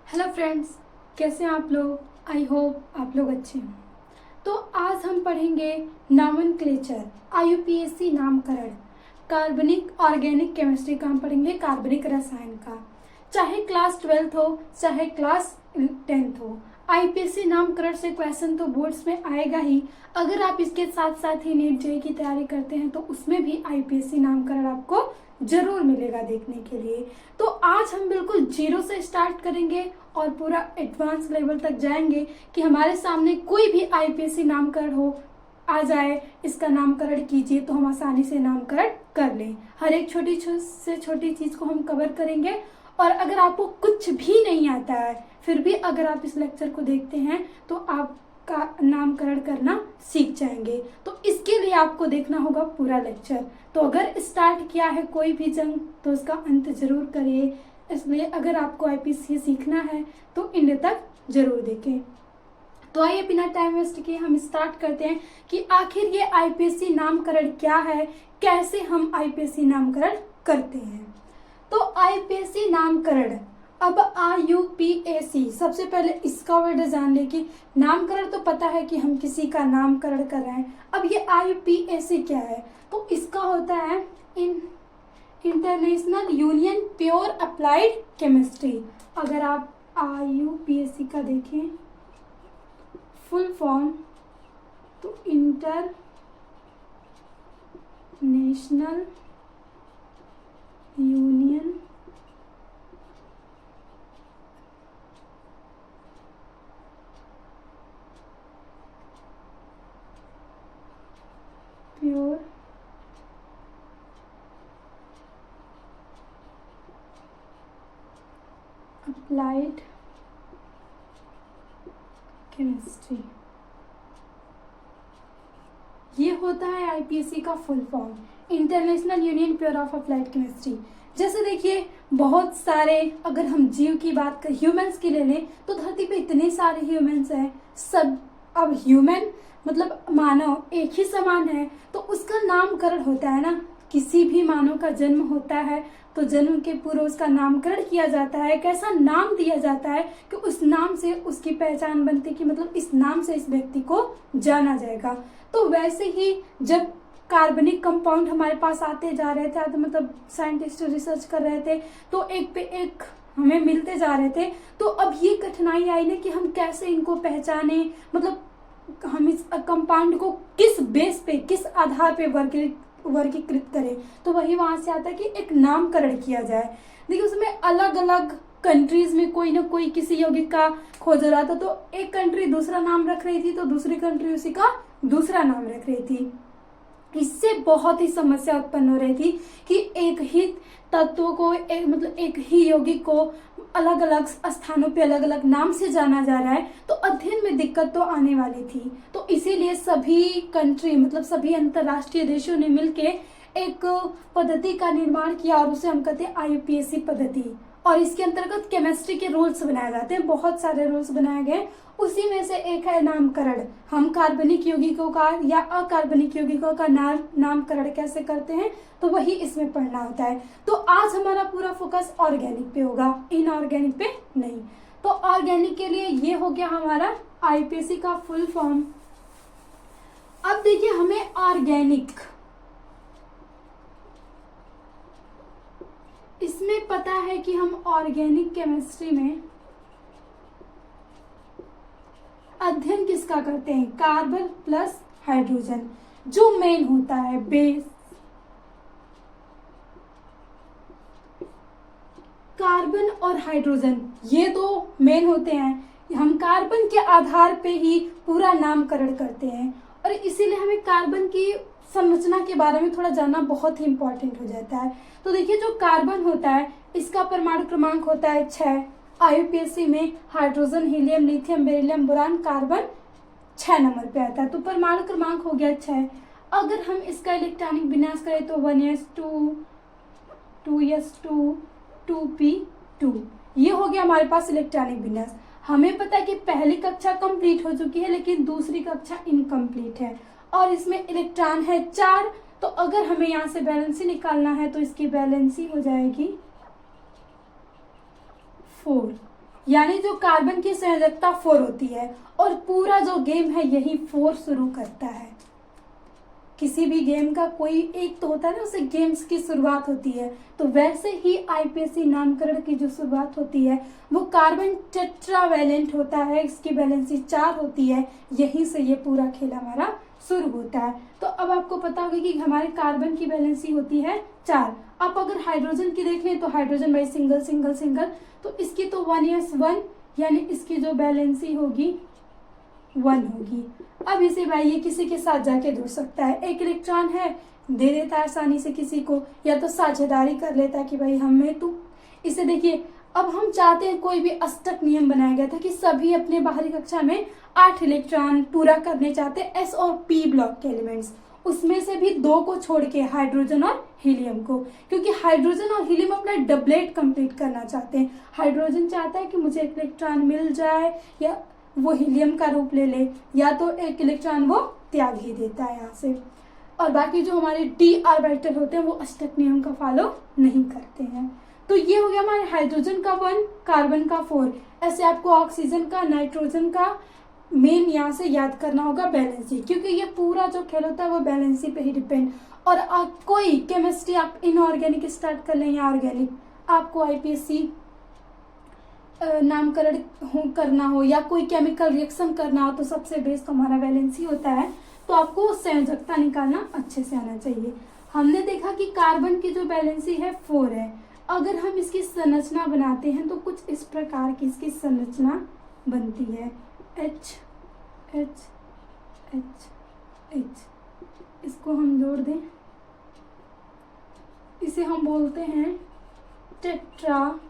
Hello friends, कैसे हैं आप लोग। आई होप आप लोग अच्छे हों। तो आज हम पढ़ेंगे नॉमेनक्लेचर IUPAC नामकरण कार्बनिक ऑर्गेनिक केमिस्ट्री का। हम पढ़ेंगे कार्बनिक रसायन का, चाहे क्लास 12th हो चाहे क्लास 10th हो। IUPAC नामकरण से क्वेश्चन तो बोर्ड्स में आएगा ही। अगर आप इसके साथ साथ ही नीट जेईई की तैयारी करते हैं तो उसमें भी IUPAC नामकरण आपको जरूर मिलेगा देखने के लिए। तो आज हम बिल्कुल जीरो से स्टार्ट करेंगे और पूरा एडवांस लेवल तक जाएंगे कि हमारे सामने कोई भी IUPAC नामकरण हो आ जाए, इसका नामकरण कीजिए तो हम आसानी से नामकरण कर लें। हर एक छोटी से छोटी चीज को हम कवर करेंगे। और अगर आपको कुछ भी नहीं आता है फिर भी अगर आप इस लेक्चर को देखते हैं तो आपका नामकरण करना सीख जाएंगे। तो इसके लिए आपको देखना होगा पूरा लेक्चर। तो अगर स्टार्ट किया है कोई भी जंग तो उसका अंत जरूर करिए। इसलिए अगर आपको IUPAC सीखना है तो इंड तक जरूर देखें। तो आइए बिना टाइम वेस्ट किए हम स्टार्ट करते हैं कि आखिर ये IUPAC नामकरण क्या है, कैसे हम IUPAC नामकरण करते हैं। तो IUPAC नामकरण, अब IUPAC सबसे पहले इसका वर्ड जान ले कि नामकरण तो पता है कि हम किसी का नामकरण कर रहे हैं। अब ये IUPAC क्या है, तो इसका होता है international union pure applied chemistry. अगर आप IUPAC का देखें फुल फॉर्म तो international union pure applied chemistry, ये होता है IUPAC का full form, international union pure of applied chemistry. जैसे देखिए बहुत सारे, अगर हम जीव की बात करें, ह्यूमंस की ले लें तो धरती पे इतने सारे ह्यूमंस हैं सब। अब ह्यूमन मतलब मानव एक ही समान है तो उसका नामकरण होता है ना। किसी भी मानव का जन्म होता है तो जन्म के पूर्व उसका नामकरण किया जाता है, एक ऐसा नाम दिया जाता है कि उस नाम से उसकी पहचान बनती, कि मतलब इस नाम से इस व्यक्ति को जाना जाएगा। तो वैसे ही जब कार्बनिक कंपाउंड हमारे पास आते जा रहे थे, तो मतलब साइंटिस्ट रिसर्च कर रहे थे तो एक पे एक हमें मिलते जा रहे थे। तो अब ये कठिनाई आई ना कि हम कैसे इनको पहचाने, मतलब हम इस कंपाउंड को किस बेस पे, किस आधार पे वर्गीकृत करें। तो वही वहां से आता है कि एक नामकरण किया जाए। देखिए उसमें अलग अलग कंट्रीज में कोई ना कोई किसी यौगिक का खोज रहा था तो एक कंट्री दूसरा नाम रख रही थी तो दूसरी कंट्री उसी का दूसरा नाम रख रही थी। इससे बहुत ही समस्या उत्पन्न हो रही थी कि एक ही तत्व को एक ही यौगिक को अलग अलग स्थानों पे अलग अलग नाम से जाना जा रहा है तो अध्ययन में दिक्कत तो आने वाली थी। तो इसीलिए सभी कंट्री मतलब सभी अंतरराष्ट्रीय देशों ने मिलके एक पद्धति का निर्माण किया और उसे हम कहते हैं IUPAC पद्धति। और इसके अंतर्गत केमिस्ट्री के रूल्स बनाए जाते हैं, बहुत सारे रूल्स बनाए गए। उसी में से एक है नामकरण। हम कार्बनिक यौगिकों का या अकार्बनिक यौगिकों का नामकरण कैसे करते हैं तो वही इसमें पढ़ना होता है। तो आज हमारा पूरा फोकस ऑर्गेनिक पे होगा, इनऑर्गेनिक पे नहीं। तो ऑर्गेनिक के लिए ये हो गया हमारा IUPAC का फुल फॉर्म। अब देखिए हमें ऑर्गेनिक, इसमें पता है कि हम ऑर्गेनिक केमिस्ट्री में अध्ययन किसका करते हैं, कार्बन प्लस हाइड्रोजन, जो मेन होता है बेस। कार्बन और हाइड्रोजन ये दो मेन होते हैं। हम कार्बन के आधार पे ही पूरा नामकरण करते हैं और इसीलिए हमें कार्बन की संरचना के बारे में थोड़ा जानना बहुत ही इंपॉर्टेंट हो जाता है। तो देखिए जो कार्बन होता है इसका परमाणु क्रमांक होता है 6। IUPAC में hydrogen, helium, lithium, beryllium, boron, carbon 6 number पे आता है। तो परमाणु क्रमांक हो गया 6। अगर हम इसका इलेक्ट्रॉनिक विन्यास करें तो 1s2 2s2 2p2, ये हो गया हमारे पास इलेक्ट्रॉनिक विन्यास। हमें पता है कि पहली कक्षा कंप्लीट हो चुकी है लेकिन दूसरी कक्षा इनकम्प्लीट है और इसमें इलेक्ट्रॉन है 4। तो अगर हमें यहाँ से बैलेंसी निकालना है तो इसकी बैलेंसी हो जाएगी 4। यानी जो कार्बन की संयोजकता 4 होती है और पूरा जो गेम है यही 4 शुरू करता है। किसी भी गेम का कोई एक तो होता है ना, उसे गेम्स की शुरुआत होती है, तो वैसे ही आईपीएससी नामकरण की जो शुरुआत होती है वो कार्बन टेट्रावैलेंट होता है, इसकी वैलेंसी 4 होती है, यहीं से ये पूरा खेल हमारा शुरू होता है। तो अब आपको पता होगा कि हमारे कार्बन की वैलेंसी होती है 4। अब अगर हाइड्रोजन की देख लें तो hydrogen by single single single, तो इसकी तो 1s1 यानी इसकी जो वैलेंसी होगी 1 होगी। अब इसे भाई ये किसी के साथ जाके जुड़ सकता है, एक इलेक्ट्रॉन है दे देता है आसानी से किसी को, या तो साझेदारी कर लेता है कि भाई हमें तू। इसे देखिए, अब हम चाहते हैं, कोई भी अष्टक नियम बनाया गया था कि सभी अपने बाहरी कक्षा में 8 इलेक्ट्रॉन पूरा करने चाहते हैं, एस और पी ब्लॉक के एलिमेंट्स, उसमें से भी 2 को छोड़ के, हाइड्रोजन और हीलियम को, क्योंकि हाइड्रोजन और हीलियम अपना डबलेट कंप्लीट करना चाहते हैं। हाइड्रोजन चाहता है कि मुझे एक इलेक्ट्रॉन मिल जाए या वो हीलियम का रूप ले ले, या तो एक इलेक्ट्रॉन वो त्याग ही देता है यहाँ से। और बाकी जो हमारे डी ऑर्बिटल होते हैं वो अष्टक नियम का फॉलो नहीं करते हैं। तो ये हो गया हमारे हाइड्रोजन का 1, कार्बन का 4। ऐसे आपको ऑक्सीजन का, नाइट्रोजन का मेन यहाँ से याद करना होगा बैलेंसी, क्योंकि ये पूरा जो खेल होता है वो बैलेंसी पे ही डिपेंड। और कोई केमिस्ट्री आप इनऑर्गेनिक स्टार्ट कर लें या ऑर्गेनिक, आपको आईपीएससी नामकरण करना हो या कोई केमिकल रिएक्शन करना हो तो सबसे बेस्ट हमारा वैलेंसी होता है। तो आपको संयोजकता निकालना अच्छे से आना चाहिए। हमने देखा कि कार्बन की जो वैलेंसी है 4 है। अगर हम इसकी संरचना बनाते हैं तो कुछ इस प्रकार की इसकी संरचना बनती है, H H H H। इसको हम जोड़ दें, इसे हम बोलते हैं टेट्राहेड्रल।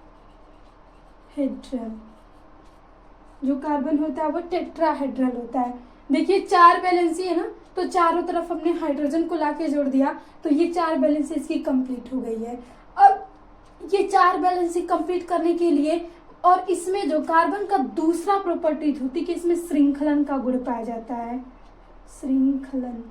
जो कार्बन होता है वो टेट्राहेड्रल होता है। देखिए 4 वैलेंसी है ना, तो चारों तरफ हमने हाइड्रोजन को लाके जोड़ दिया तो ये 4 वैलेंसी इसकी कंप्लीट हो गई है। अब ये 4 वैलेंसी कंप्लीट करने के लिए, और इसमें जो कार्बन का दूसरा प्रॉपर्टीज होती है कि इसमें श्रृंखलन का गुण पाया जाता है, श्रृंखलन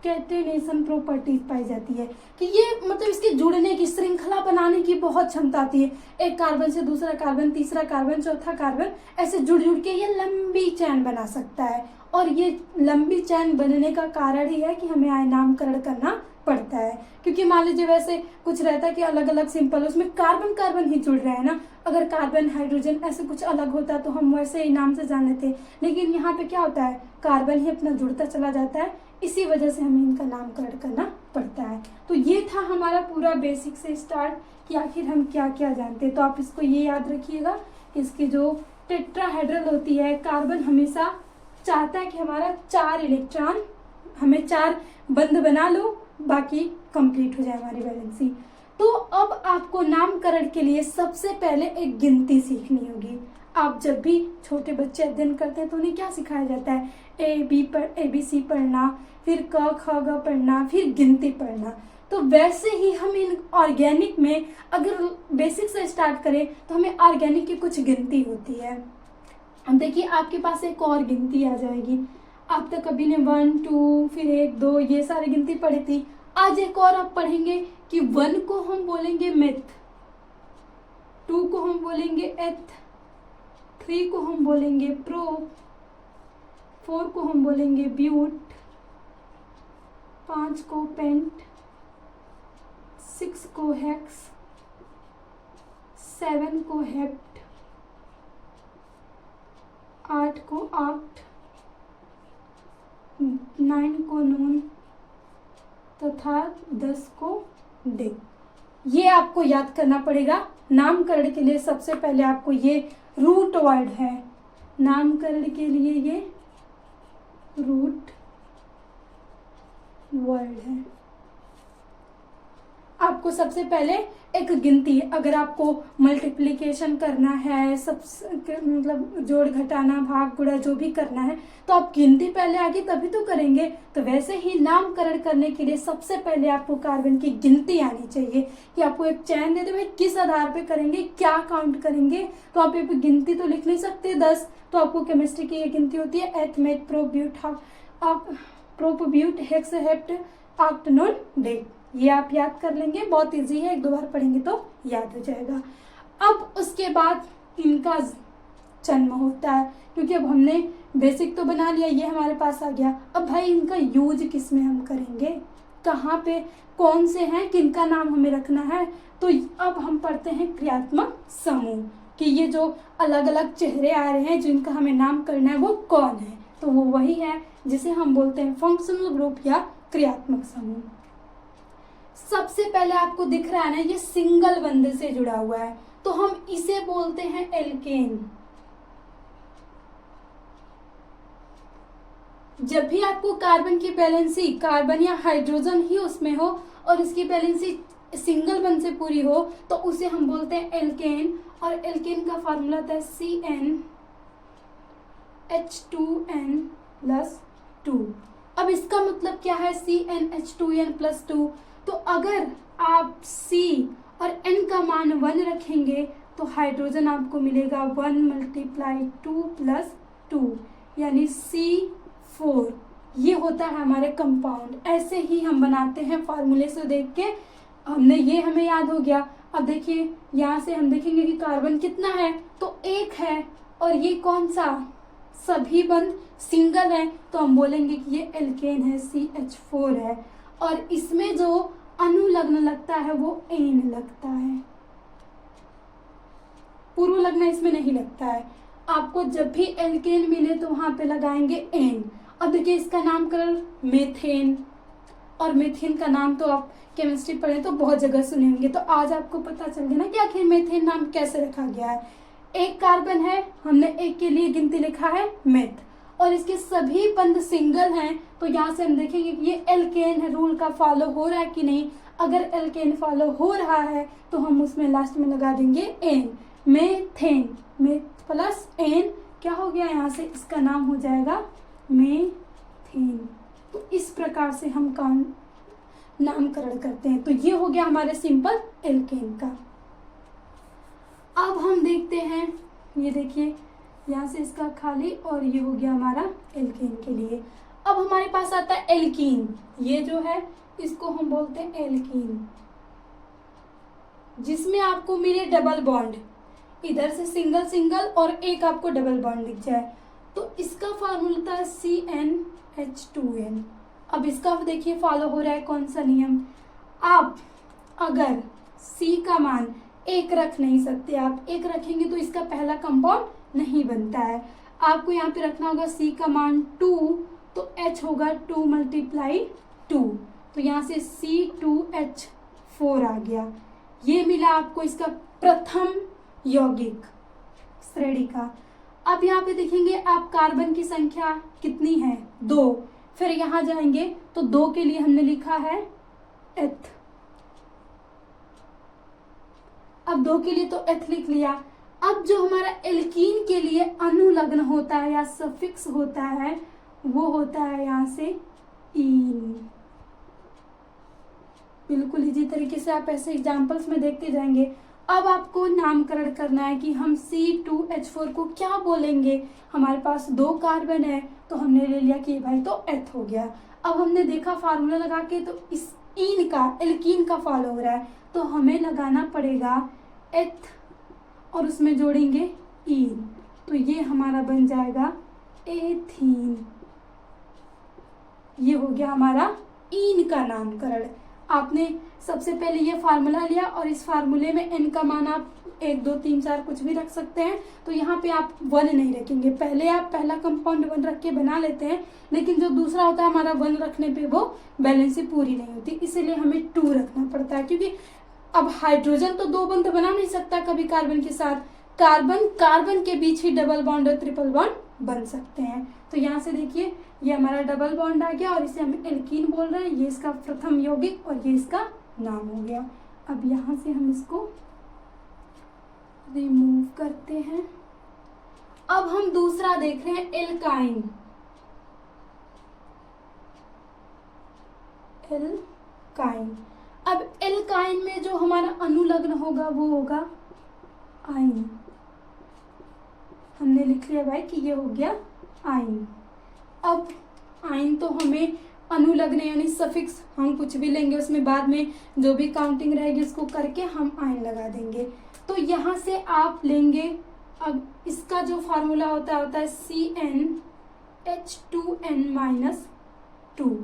कैटेनेशन प्रॉपर्टीज पाई जाती है कि ये मतलब इसके जुड़ने की, श्रृंखला बनाने की बहुत क्षमता आती है। एक कार्बन से दूसरा कार्बन, तीसरा कार्बन, चौथा कार्बन, ऐसे जुड़ जुड़ के ये लंबी चैन बना सकता है। और ये लंबी चैन बनने का कारण ही है कि हमें नामकरण करना पड़ता है, क्योंकि मान लीजिए वैसे कुछ रहता है कि अलग अलग सिंपल उसमें कार्बन कार्बन ही जुड़ रहे हैं ना, अगर कार्बन हाइड्रोजन ऐसे कुछ अलग होता तो हम वैसे ही नाम से जान लेते, लेकिन यहाँ पे क्या होता है कार्बन ही अपना जुड़ता चला जाता है, इसी वजह से हमें इनका नामकरण करना पड़ता है। तो ये था हमारा पूरा बेसिक से स्टार्ट कि आखिर हम क्या क्या जानते हैं। तो आप इसको ये याद रखिएगा, इसकी जो टेट्राहेड्रल होती है, कार्बन हमेशा चाहता है कि हमारा 4 इलेक्ट्रॉन, हमें 4 बंद बना लो, बाकी कंप्लीट हो जाए हमारी वैलेंसी। तो अब आपको नामकरण के लिए सबसे पहले एक गिनती सीखनी होगी। आप जब भी छोटे बच्चे अध्ययन करते हैं तो उन्हें क्या सिखाया जाता है, ABC पढ़ना, फिर क ख ग पढ़ना, फिर गिनती पढ़ना। तो वैसे ही हम इन ऑर्गेनिक में अगर बेसिक से स्टार्ट करें तो हमें ऑर्गेनिक की कुछ गिनती होती है। अब देखिए आपके पास एक और गिनती आ जाएगी। अब तक अभी ने 1 2 फिर 1 2 ये सारी गिनती पढ़ी थी। आज एक और आप पढ़ेंगे कि 1 को हम बोलेंगे मेथ, 2 को हम बोलेंगे एथ, 3 को हम बोलेंगे प्रो, 4 को हम बोलेंगे ब्यूट, 5 को पेंट, 6 को हेक्स, 7 को हेप्ट, 8 को ऑक्ट, 9 को नून तथा 10 को डे। ये आपको याद करना पड़ेगा। नामकरण के लिए सबसे पहले आपको ये रूट वर्ड है, नामकरण के लिए ये रूट वर्ड है। आपको सबसे पहले एक गिनती, अगर आपको मल्टीप्लिकेशन करना है, सब मतलब जोड़ घटाना भाग गुणा जो भी करना है तो आप गिनती पहले आगे तभी तो करेंगे। तो वैसे ही नामकरण करने के लिए सबसे पहले आपको कार्बन की गिनती आनी चाहिए कि आपको एक चैन दे दे भाई किस आधार पे करेंगे, क्या काउंट करेंगे। तो आप एक गिनती तो लिख नहीं सकते 10, तो आपको केमिस्ट्री की ये गिनती होती है eth meth pro but hex hept oct non dec. ये आप याद कर लेंगे, बहुत इजी है, एक दो बार पढ़ेंगे तो याद हो जाएगा। अब उसके बाद इनका जन्म होता है, क्योंकि अब हमने बेसिक तो बना लिया, ये हमारे पास आ गया। अब भाई इनका यूज किस में हम करेंगे, कहाँ पे कौन से हैं, किनका नाम हमें रखना है। तो अब हम पढ़ते हैं क्रियात्मक समूह, कि ये जो अलग अलग चेहरे आ रहे हैं जिनका हमें नाम करना है वो कौन है। तो वो वही है जिसे हम बोलते हैं फंक्शनल ग्रुप या क्रियात्मक समूह। सबसे पहले आपको दिख रहा है ना, ये सिंगल बंध से जुड़ा हुआ है, तो हम इसे बोलते हैं एल्केन। जब भी आपको कार्बन की वैलेंसी, कार्बन या हाइड्रोजन ही उसमें हो और इसकी वैलेंसी सिंगल बंध से पूरी हो, तो उसे हम बोलते हैं एल्केन। और एल्केन का फॉर्मूला होता है CnH2n+2। अब इसका मतलब क्या है CnH2n+2? तो अगर आप C और N का मान 1 रखेंगे तो हाइड्रोजन आपको मिलेगा 1 × 2 + 2 यानी C4। ये होता है हमारे कंपाउंड। ऐसे ही हम बनाते हैं फार्मूले से देख के, हमने ये हमें याद हो गया। अब देखिए यहाँ से हम देखेंगे कि कार्बन कितना है, तो एक है, और ये कौन सा, सभी बंध सिंगल है, तो हम बोलेंगे कि ये एल्केन है, CH4 है। और इसमें जो अनुलग्न लगता है वो एन लगता है, पूर्व लग्न इसमें नहीं लगता है। आपको जब भी एल्केन मिले तो वहां पे लगाएंगे एन। अब देखिए इसका नामकरण मेथेन, और मेथेन का नाम तो आप केमिस्ट्री पढ़े तो बहुत जगह सुने होंगे, तो आज आपको पता चल गया ना कि आखिर मेथेन नाम कैसे रखा गया है। एक कार्बन है, हमने एक के लिए गिनती लिखा है मेथ, और इसके सभी बंध सिंगल हैं, तो यहाँ से हम देखेंगे कि ये एल्केन है, रूल का फॉलो हो रहा है कि नहीं। अगर एल्केन फॉलो हो रहा है तो हम उसमें लास्ट में लगा देंगे ane, methane, meth plus ane क्या हो गया, यहाँ से इसका नाम हो जाएगा मेथेन। तो इस प्रकार से हम नामकरण करते हैं। तो ये हो गया हमारे सिंपल एल्केन का। अब हम देखते हैं, ये देखिए यहाँ से इसका खाली, और ये हो गया हमारा एल्केन के लिए। अब हमारे पास आता है एल्कीन। ये जो है इसको हम बोलते हैं एल्कीन, जिसमें आपको मिले डबल बॉन्ड, इधर से सिंगल सिंगल और एक आपको डबल बॉन्ड दिख जाए, तो इसका फॉर्मूला था CnH2n। अब इसका देखिए फॉलो हो रहा है कौन सा नियम, आप अगर C का मान एक रख नहीं सकते, आप एक रखेंगे तो इसका पहला कंपाउंड नहीं बनता है। आपको यहाँ पे रखना होगा C का मान 2, तो H होगा 2 × 2, तो यहाँ से C2H4 आ गया। ये मिला आपको इसका प्रथम यौगिक श्रेणी का। अब यहाँ पे देखेंगे आप कार्बन की संख्या कितनी है, 2। फिर यहाँ जाएंगे तो 2 के लिए हमने लिखा है एथ। अब 2 के लिए तो एथ लिख लिया। अब जो हमारा एल्कीन के लिए अनुलग्न होता है या सफिक्स होता है वो होता है यहाँ से ईन। बिल्कुल इसी तरीके से आप ऐसे एग्जाम्पल्स में देखते जाएंगे। अब आपको नामकरण करना है कि हम C2H4 को क्या बोलेंगे। हमारे पास 2 कार्बन है तो हमने ले लिया कि भाई तो एथ हो गया। अब हमने देखा फार्मूला लगा के तो इस ईन का, एल्कीन का फॉलो हो रहा है, तो हमें लगाना पड़ेगा एथ और उसमें जोड़ेंगे ईन, तो ये हमारा बन जाएगा एथीन। ये हो गया हमारा ईन का नामकरण। आपने सबसे पहले ये फार्मूला लिया और इस फार्मूले में एन का मान आप 1 2 3 4 कुछ भी रख सकते हैं। तो यहाँ पे आप 1 नहीं रखेंगे, पहले आप पहला कंपाउंड 1 रख के बना लेते हैं, लेकिन जो दूसरा होता है हमारा 1 रखने पे वो बैलेंसी पूरी नहीं होती, इसीलिए हमें 2 रखना पड़ता है। क्योंकि अब हाइड्रोजन तो 2 बंध बना नहीं सकता कभी कार्बन के साथ, कार्बन के बीच ही डबल बॉन्ड और ट्रिपल बॉन्ड बन सकते हैं। तो यहाँ से देखिए ये हमारा डबल बॉन्ड आ गया और इसे हम एल्कीन बोल रहे हैं, ये इसका प्रथम यौगिक और ये इसका नाम हो गया। अब यहाँ से हम इसको रिमूव करते हैं। अब हम दूसरा देख रहे हैं एल्काइन। एल्काइन, अब एल्काइन में जो हमारा अनुलग्न होगा वो होगा आइन। हमने लिख लिया भाई कि ये हो गया आइन। अब आइन तो हमें अनुलग्न यानी सफिक्स हम कुछ भी लेंगे उसमें बाद में जो भी काउंटिंग रहेगी उसको करके हम आयन लगा देंगे। तो यहाँ से आप लेंगे, अब इसका जो फार्मूला होता है CnH2n-2।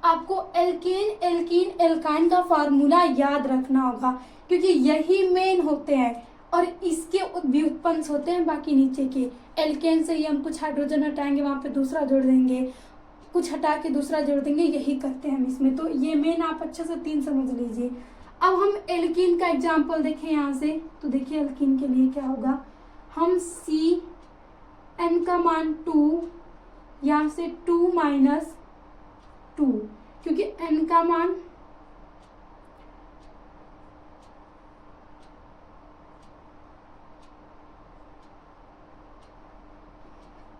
आपको एल्केन एल्कीन एल्काइन का फार्मूला याद रखना होगा क्योंकि यही मेन होते हैं और इसके व्युत्पन्न होते हैं बाकी नीचे के। एल्केन से ही हम कुछ हाइड्रोजन हटाएंगे, वहां पे दूसरा जोड़ देंगे, कुछ हटा के दूसरा जोड़ देंगे, यही करते हैं हम इसमें। तो ये मेन आप अच्छे से 3 समझ लीजिए। अब हम एल्कीन का एग्जाम्पल देखें यहाँ से, तो देखिए एल्कीन के लिए क्या होगा, हम Cn का मान 2, यहाँ से 2 - 2 क्योंकि n का मान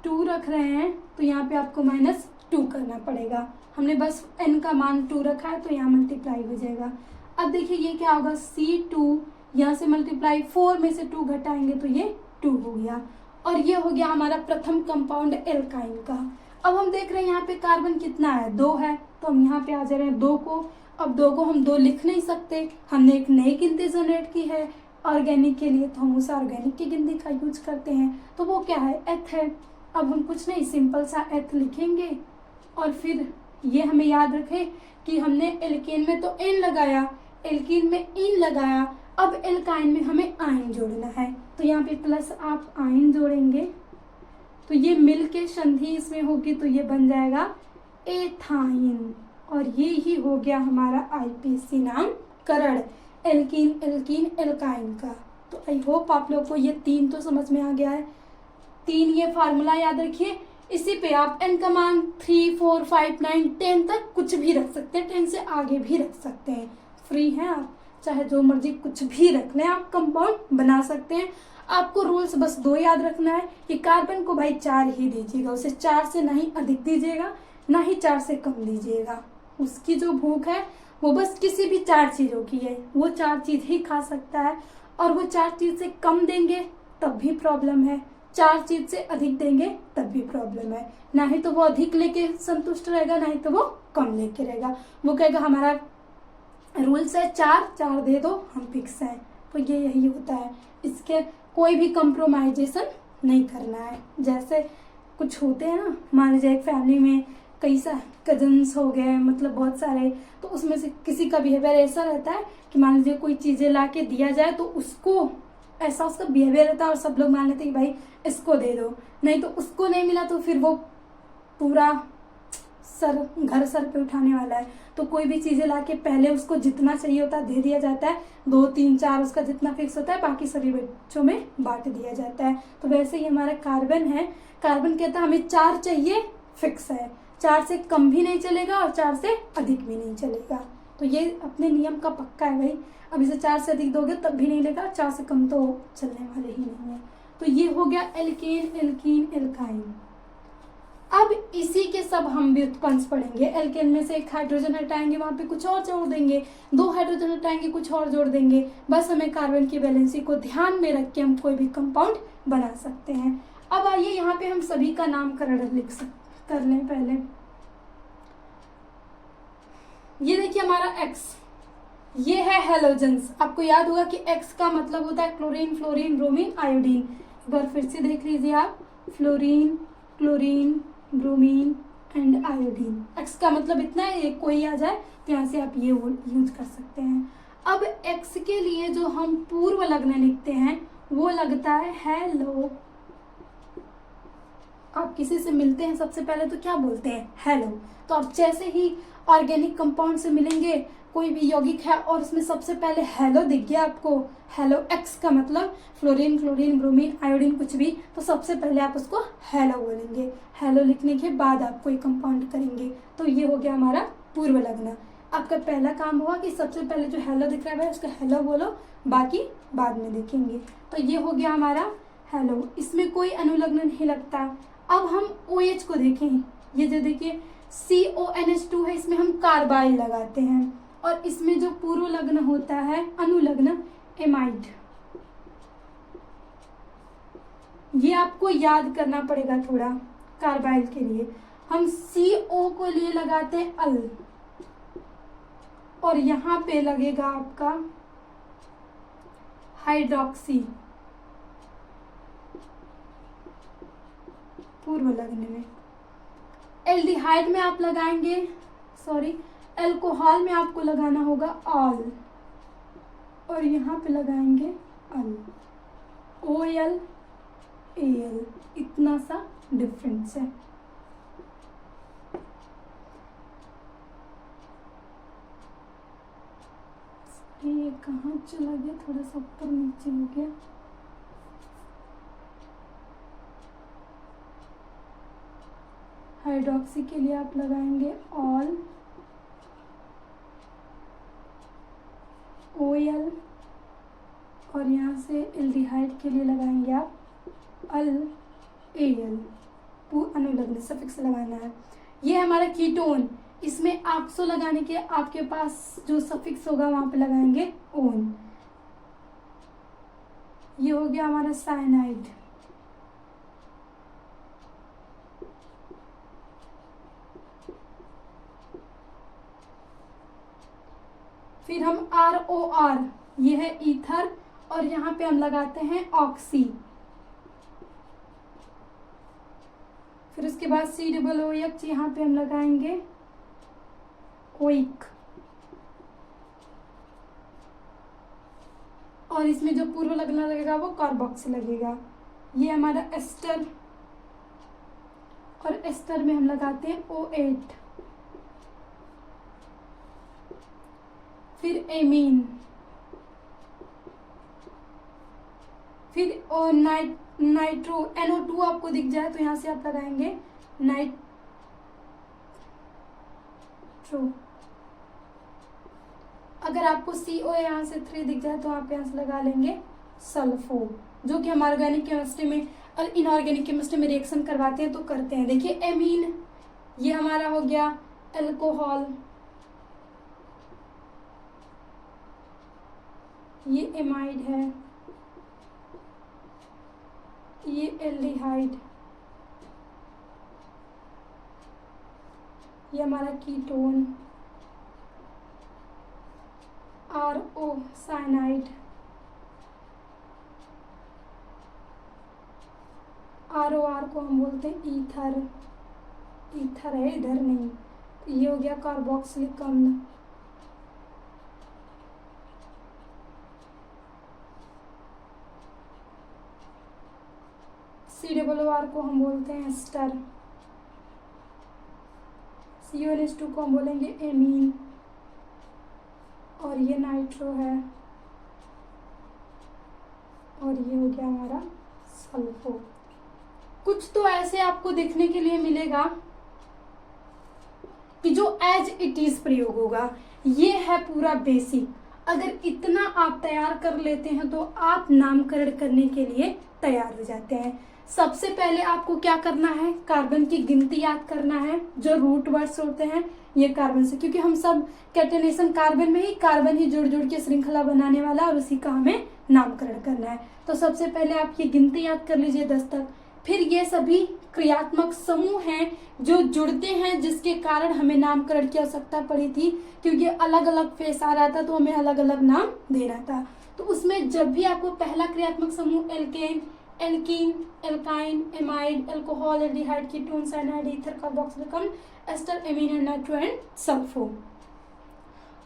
2 रख रहे हैं तो यहाँ पे आपको -2 करना पड़ेगा। हमने बस n का मान 2 रखा है तो यहाँ मल्टीप्लाई हो जाएगा। अब देखिए ये क्या होगा, C2 यहाँ से मल्टीप्लाई 4 में से 2 घटाएंगे तो ये 2 हो गया और ये हो गया हमारा प्रथम कंपाउंड एल्काइन का। अब हम देख रहे हैं यहाँ पे कार्बन कितना है, 2 है, तो हम यहाँ पे आ जा रहे हैं 2 को। अब 2 को हम 2 लिख नहीं सकते, हमने एक नई गिनती जनरेट की है ऑर्गेनिक के लिए, तो हम उस ऑर्गेनिक की गिनती का यूज करते हैं। तो वो क्या है, एथ है। अब हम कुछ नहीं, सिंपल सा एथ लिखेंगे और फिर ये हमें याद रखें कि हमने एल्केन में तो एन लगाया, एल्कीन में इन लगाया, अब एल्काइन में हमें आयन जोड़ना है तो यहाँ पे प्लस आप आयन जोड़ेंगे तो ये मिल के संधि इसमें होगी तो ये बन जाएगा एथाइन और ये ही हो गया हमारा आईपीसी नामकरण एल्कीन एल्कीन एल्काइन का। तो आई होप आप लोग को ये 3 तो समझ में आ गया है। 3 ये फार्मूला याद रखिए, इसी पे आप n का मान 3, 4, 5, 9, 10 तक कुछ भी रख सकते हैं, 10 से आगे भी रख सकते हैं, फ्री है आप, चाहे जो मर्जी कुछ भी रख लें, आप कंपाउंड बना सकते हैं। आपको रूल्स बस 2 याद रखना है कि कार्बन को भाई 4 ही दीजिएगा, उसे 4 से ना ही अधिक दीजिएगा ना ही 4 से कम दीजिएगा। उसकी जो भूख है वो बस किसी भी 4 चीजों की है, वो 4 चीज ही खा सकता है और वो 4 चीज से कम देंगे तब भी प्रॉब्लम है, 4 चीज से अधिक देंगे तब भी प्रॉब्लम है। ना ही तो वो अधिक लेके संतुष्ट रहेगा, ना ही तो वो कम लेके रहेगा। वो कहेगा हमारा रूल्स है 4 दे दो, हम फिक्स हैं। तो ये यही होता है, इसके कोई भी कंप्रोमाइजेशन नहीं करना है। जैसे कुछ होते हैं ना, मान लीजिए एक फैमिली में कई सा कजन्स हो गए, मतलब बहुत सारे, तो उसमें से किसी का बिहेवियर ऐसा रहता है कि मान लीजिए कोई चीजें ला के दिया जाए तो उसको ऐसा उसका बिहेवियर रहता है और सब लोग मान लेते हैं कि भाई इसको दे दो, नहीं तो उसको नहीं मिला तो फिर वो पूरा घर सर पे उठाने वाला है। तो कोई भी चीजें लाके पहले उसको जितना चाहिए होता है दे दिया जाता है, 2, 3, 4 उसका जितना फिक्स होता है बाकी सभी बच्चों में बांट दिया जाता है। तो वैसे ही हमारा कार्बन है, कार्बन कहता है हमें 4 चाहिए, फिक्स है, 4 से कम भी नहीं चलेगा और 4 से अधिक भी नहीं चलेगा। तो ये अपने नियम का पक्का है भाई, अब इसे 4 से अधिक दोगे तब भी नहीं लेगा, 4 से कम तो चलने वाले ही नहीं है। तो ये हो गया एल्केन एल्कीन एल्काइन। अब इसी के सब हम व्युत्पन्न पढ़ेंगे। एल्केन में से एक हाइड्रोजन हटाएंगे, वहां पे कुछ और जोड़ देंगे, 2 हाइड्रोजन हटाएंगे, कुछ और जोड़ देंगे। बस हमें कार्बन की वैलेंसी को ध्यान में रख के हम कोई भी कंपाउंड बना सकते हैं। अब आइए यहाँ पे हम सभी का नामकरण कर लें। पहले ये देखिए हमारा X, ये है हेलोजेंस। आपको याद होगा कि X का मतलब होता है क्लोरीन, फ्लोरीन, ब्रोमीन, आयोडीन। एक बार फिर से देख लीजिए आप, fluorine, chlorine, bromine and iodine. X का मतलब इतना है, एक कोई आ जाए तो यहाँ से आप ये यूज कर सकते हैं। अब X के लिए जो हम पूर्व लग्न लिखते हैं वो लगता है हेलो। आप किसी से मिलते हैं सबसे पहले तो क्या बोलते हैं, हेलो। तो आप जैसे ही ऑर्गेनिक कंपाउंड से मिलेंगे, कोई भी यौगिक है और उसमें सबसे पहले हेलो दिख गया आपको, हेलो X का मतलब फ्लोरीन, क्लोरीन, ब्रोमीन, आयोडीन कुछ भी, तो सबसे पहले आप उसको हेलो बोलेंगे। हेलो लिखने के बाद आप कोई कंपाउंड करेंगे। तो ये हो गया हमारा पूर्व लग्न। आपका पहला काम हुआ कि सबसे पहले जो हेलो दिख रहा है उसका हेलो बोलो, बाकी बाद में देखेंगे। तो ये हो गया हमारा हेलो, इसमें कोई अनुलग्न नहीं लगता। अब हम OH को देखें, ये जो देखिए CONH2 है, इसमें हम कार्बाइल लगाते हैं और इसमें जो पूर्व लग्न होता है अनुलग्न एमाइड। ये आपको याद करना पड़ेगा थोड़ा कार्बाइल के लिए। हम CO को लिए लगाते हैं अल, और यहाँ पे लगेगा आपका हाइड्रोक्सी पूर्व लगने में। एल्डिहाइड में आप लगाएंगे, अल्कोहल में आपको लगाना होगा ऑल, और यहाँ पे लगाएंगे अल, OL AL, इतना सा डिफरेंस है। ये कहाँ चला गया, थोड़ा सा ऊपर नीचे हो गया। हाइड्रोक्सी के लिए आप लगाएंगे ऑल, OL, और यहाँ से एल्डिहाइड के लिए लगाएंगे आप अल AL, अनुलग्न सफिक्स लगाना है। ये हमारा कीटोन, इसमें ऑक्सो लगाने के आपके पास जो सफिक्स होगा वहां पे लगाएंगे ओन। ये हो गया हमारा साइनाइड। फिर हम ROR, ये है ईथर, और यहाँ पे हम लगाते हैं ऑक्सी। फिर उसके बाद COOH, यहाँ पे हम लगाएंगे ओइक, और इसमें जो पूर्व लगना लगेगा वो कार्बोक्सी लगेगा। ये हमारा एस्टर, और एस्टर में हम लगाते हैं O8। फिर एमीन, फिर और नाइट्रो, NO2 आपको दिख जाए तो यहाँ से आप लगाएंगे नाइट्रो। अगर आपको CO यहाँ से 3 दिख जाए तो आप यहाँ से लगा लेंगे सल्फो, जो कि हम ऑर्गेनिक केमिस्ट्री में और इनऑर्गेनिक केमिस्ट्री में रिएक्शन करवाते हैं तो करते हैं। देखिए एमीन, ये हमारा हो गया अल्कोहल, ये एमाइड है, ये एल्डिहाइड, ये हमारा कीटोन RO साइनाइड, ROR को हम बोलते हैं ईथर, ईथर है इधर नहीं। ये हो गया कार्बोक्सिलिक अम्ल, COOR को हम बोलते हैं एस्टर, CONH2 को हम बोलेंगे एमीन, और ये नाइट्रो है, और ये हो गया हमारा सल्फो। कुछ तो ऐसे आपको देखने के लिए मिलेगा कि जो एज इट इज प्रयोग होगा। ये है पूरा बेसिक। अगर इतना आप तैयार कर लेते हैं तो आप नामकरण करने के लिए तैयार हो जाते हैं। सबसे पहले आपको क्या करना है, कार्बन की गिनती याद करना है। जो रूट वर्ड्स होते हैं ये कार्बन से, क्योंकि हम सब कैटेनेशन कार्बन में ही, कार्बन ही जुड़ जुड़ के श्रृंखला बनाने वाला, और उसी का हमें नामकरण करना है। तो सबसे पहले आप ये गिनती याद कर लीजिए 10 तक। फिर ये सभी क्रियात्मक समूह हैं जो जुड़ते हैं, जिसके कारण हमें नामकरण की आवश्यकता पड़ी थी, क्योंकि अलग अलग फेस आ रहा था तो हमें अलग अलग नाम देना था। तो उसमें जब भी आपको पहला क्रियात्मक समूह alkane, alkene, alkyne, amide, alcohol, aldehyde, ketone, cyanide, ether, carboxylic अम्ल, ester, amine and nitro and sulpho,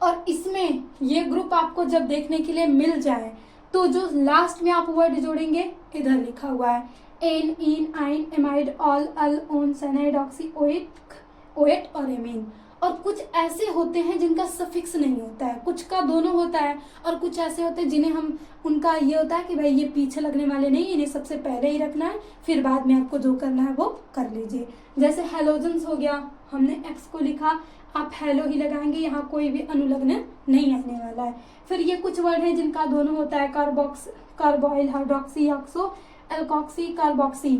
और इसमें ये ग्रुप आपको जब देखने के लिए मिल जाए तो जो लास्ट में आप वर्ड जोड़ेंगे इधर लिखा हुआ है एन, इन, आइन, एमाइड, ऑल, अल, ओन, साइनाइड, ऑक्सी, ओएट और एमीन। और कुछ ऐसे होते हैं जिनका सफिक्स नहीं होता है, कुछ का दोनों होता है, और कुछ ऐसे होते हैं जिन्हें हम, उनका ये होता है कि भाई ये पीछे लगने वाले नहीं, इन्हें सबसे पहले ही रखना है, फिर बाद में आपको जो करना है वो कर लीजिए। जैसे हेलोजेंस हो गया, हमने एक्स को लिखा, आप हेलो ही लगाएंगे, यहाँ कोई भी अनुलग्न नहीं आने वाला है। फिर ये कुछ वर्ड हैं जिनका दोनों होता है, कार्बोइल, हाइड्रोक्सी, ऑक्सो, एल्कोक्सी, कार्बोक्सी,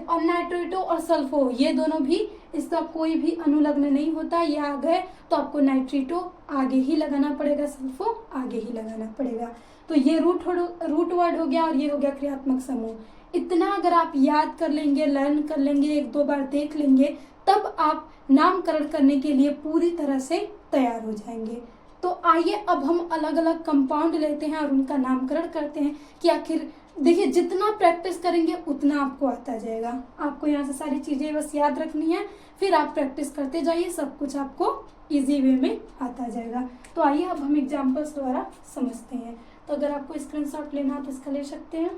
और नाइट्रेटो और सल्फो, ये दोनों भी, इसका कोई भी अनुलग्न नहीं होता। ये आ गए तो आपको नाइट्रेटो आगे ही लगाना पड़ेगा, सल्फो आगे ही लगाना पड़ेगा। तो ये रूट वर्ड हो गया, और ये हो गया क्रियात्मक समूह। इतना अगर आप याद कर लेंगे, लर्न कर लेंगे, 1-2 बार देख लेंगे, तब आप नामकरण करने के लिए पूरी तरह से तैयार हो जाएंगे। तो आइए अब हम अलग अलग कंपाउंड लेते हैं और उनका नामकरण करते हैं कि आखिर देखिए जितना प्रैक्टिस करेंगे उतना आपको आता जाएगा। आपको यहाँ से सारी चीज़ें बस याद रखनी है, फिर आप प्रैक्टिस करते जाइए, सब कुछ आपको इजी वे में आता जाएगा। तो आइए अब हम एग्जाम्पल्स द्वारा समझते हैं। तो अगर आपको स्क्रीनशॉट लेना है तो इसका ले सकते हैं।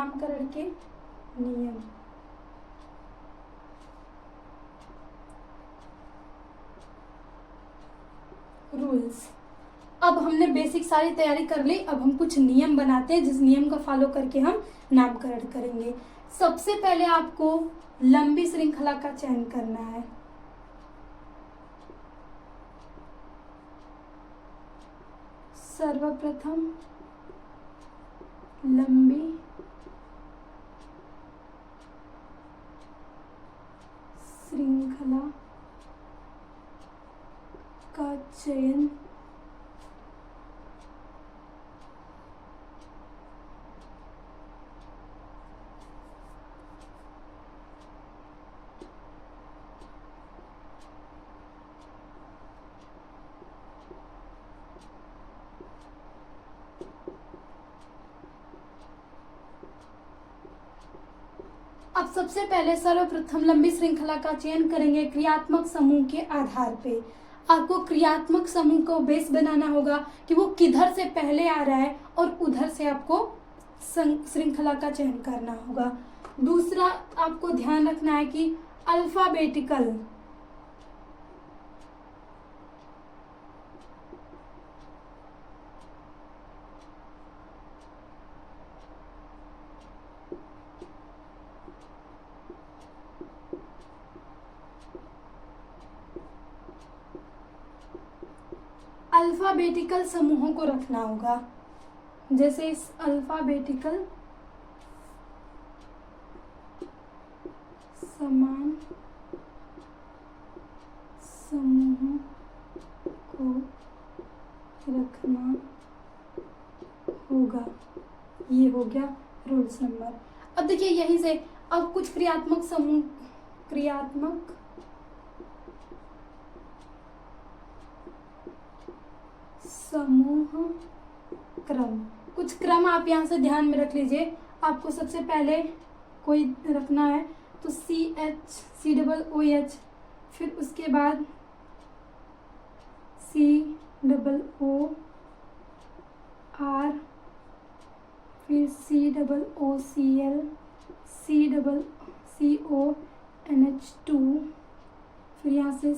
नामकरण के नियम। रूल्स। अब हमने बेसिक सारी तैयारी कर ली, अब हम कुछ नियम बनाते हैं जिस नियम का फॉलो करके हम नामकरण करेंगे। सबसे पहले आपको लंबी श्रृंखला का चयन करना है। सर्वप्रथम लंबी श्रृंखला का चयन अब सबसे पहले सर्वप्रथम लंबी श्रृंखला का चयन करेंगे क्रियात्मक समूह के आधार पे। आपको क्रियात्मक समूह को बेस बनाना होगा कि वो किधर से पहले आ रहा है और उधर से आपको श्रृंखला का चयन करना होगा। दूसरा आपको ध्यान रखना है कि अल्फाबेटिकल अल्फाबेटिकल समूहों को रखना होगा। जैसे इस अल्फाबेटिकल समान समूहों को रखना होगा। ये हो गया रूल्स नंबर। अब देखिए यहीं से अब कुछ क्रियात्मक समूह क्रम, कुछ क्रम आप यहाँ से ध्यान में रख लीजिए। आपको सबसे पहले कोई रखना है तो COOH, फिर उसके बाद COOR, फिर COOCl, CONH2, फिर यहाँ से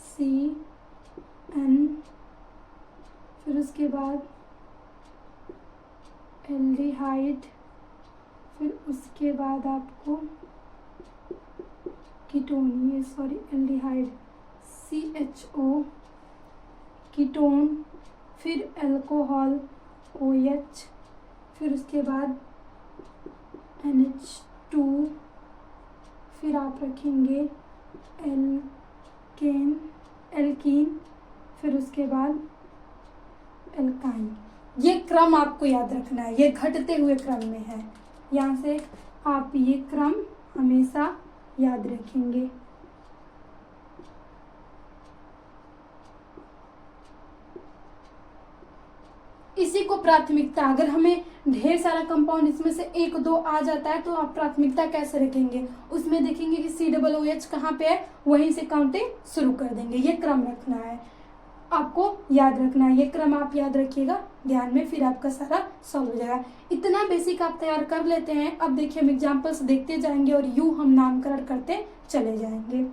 CN, फिर उसके बाद एल्डिहाइड, फिर उसके बाद आपको एल्डिहाइड CHO, कीटोन, फिर अल्कोहल OH, फिर उसके बाद NH2, फिर आप रखेंगे एल्कीन, फिर उसके बाद एल्काइन। ये क्रम आपको याद रखना है, ये घटते हुए क्रम में है। यहाँ से आप ये क्रम हमेशा याद रखेंगे। इसी को प्राथमिकता, अगर हमें ढेर सारा कंपाउंड इसमें से एक दो आ जाता है तो आप प्राथमिकता कैसे रखेंगे, उसमें देखेंगे कि COOH कहाँ पे है, वहीं से काउंटिंग शुरू कर देंगे। ये क्रम रखना है, आपको याद रखना है। ये क्रम आप याद रखिएगा ध्यान में, फिर आपका सारा सॉल्व हो जाएगा। इतना बेसिक आप तैयार कर लेते हैं। अब देखिए हम एग्जाम्पल्स देखते जाएंगे और यूं हम नामकरण करते चले जाएंगे।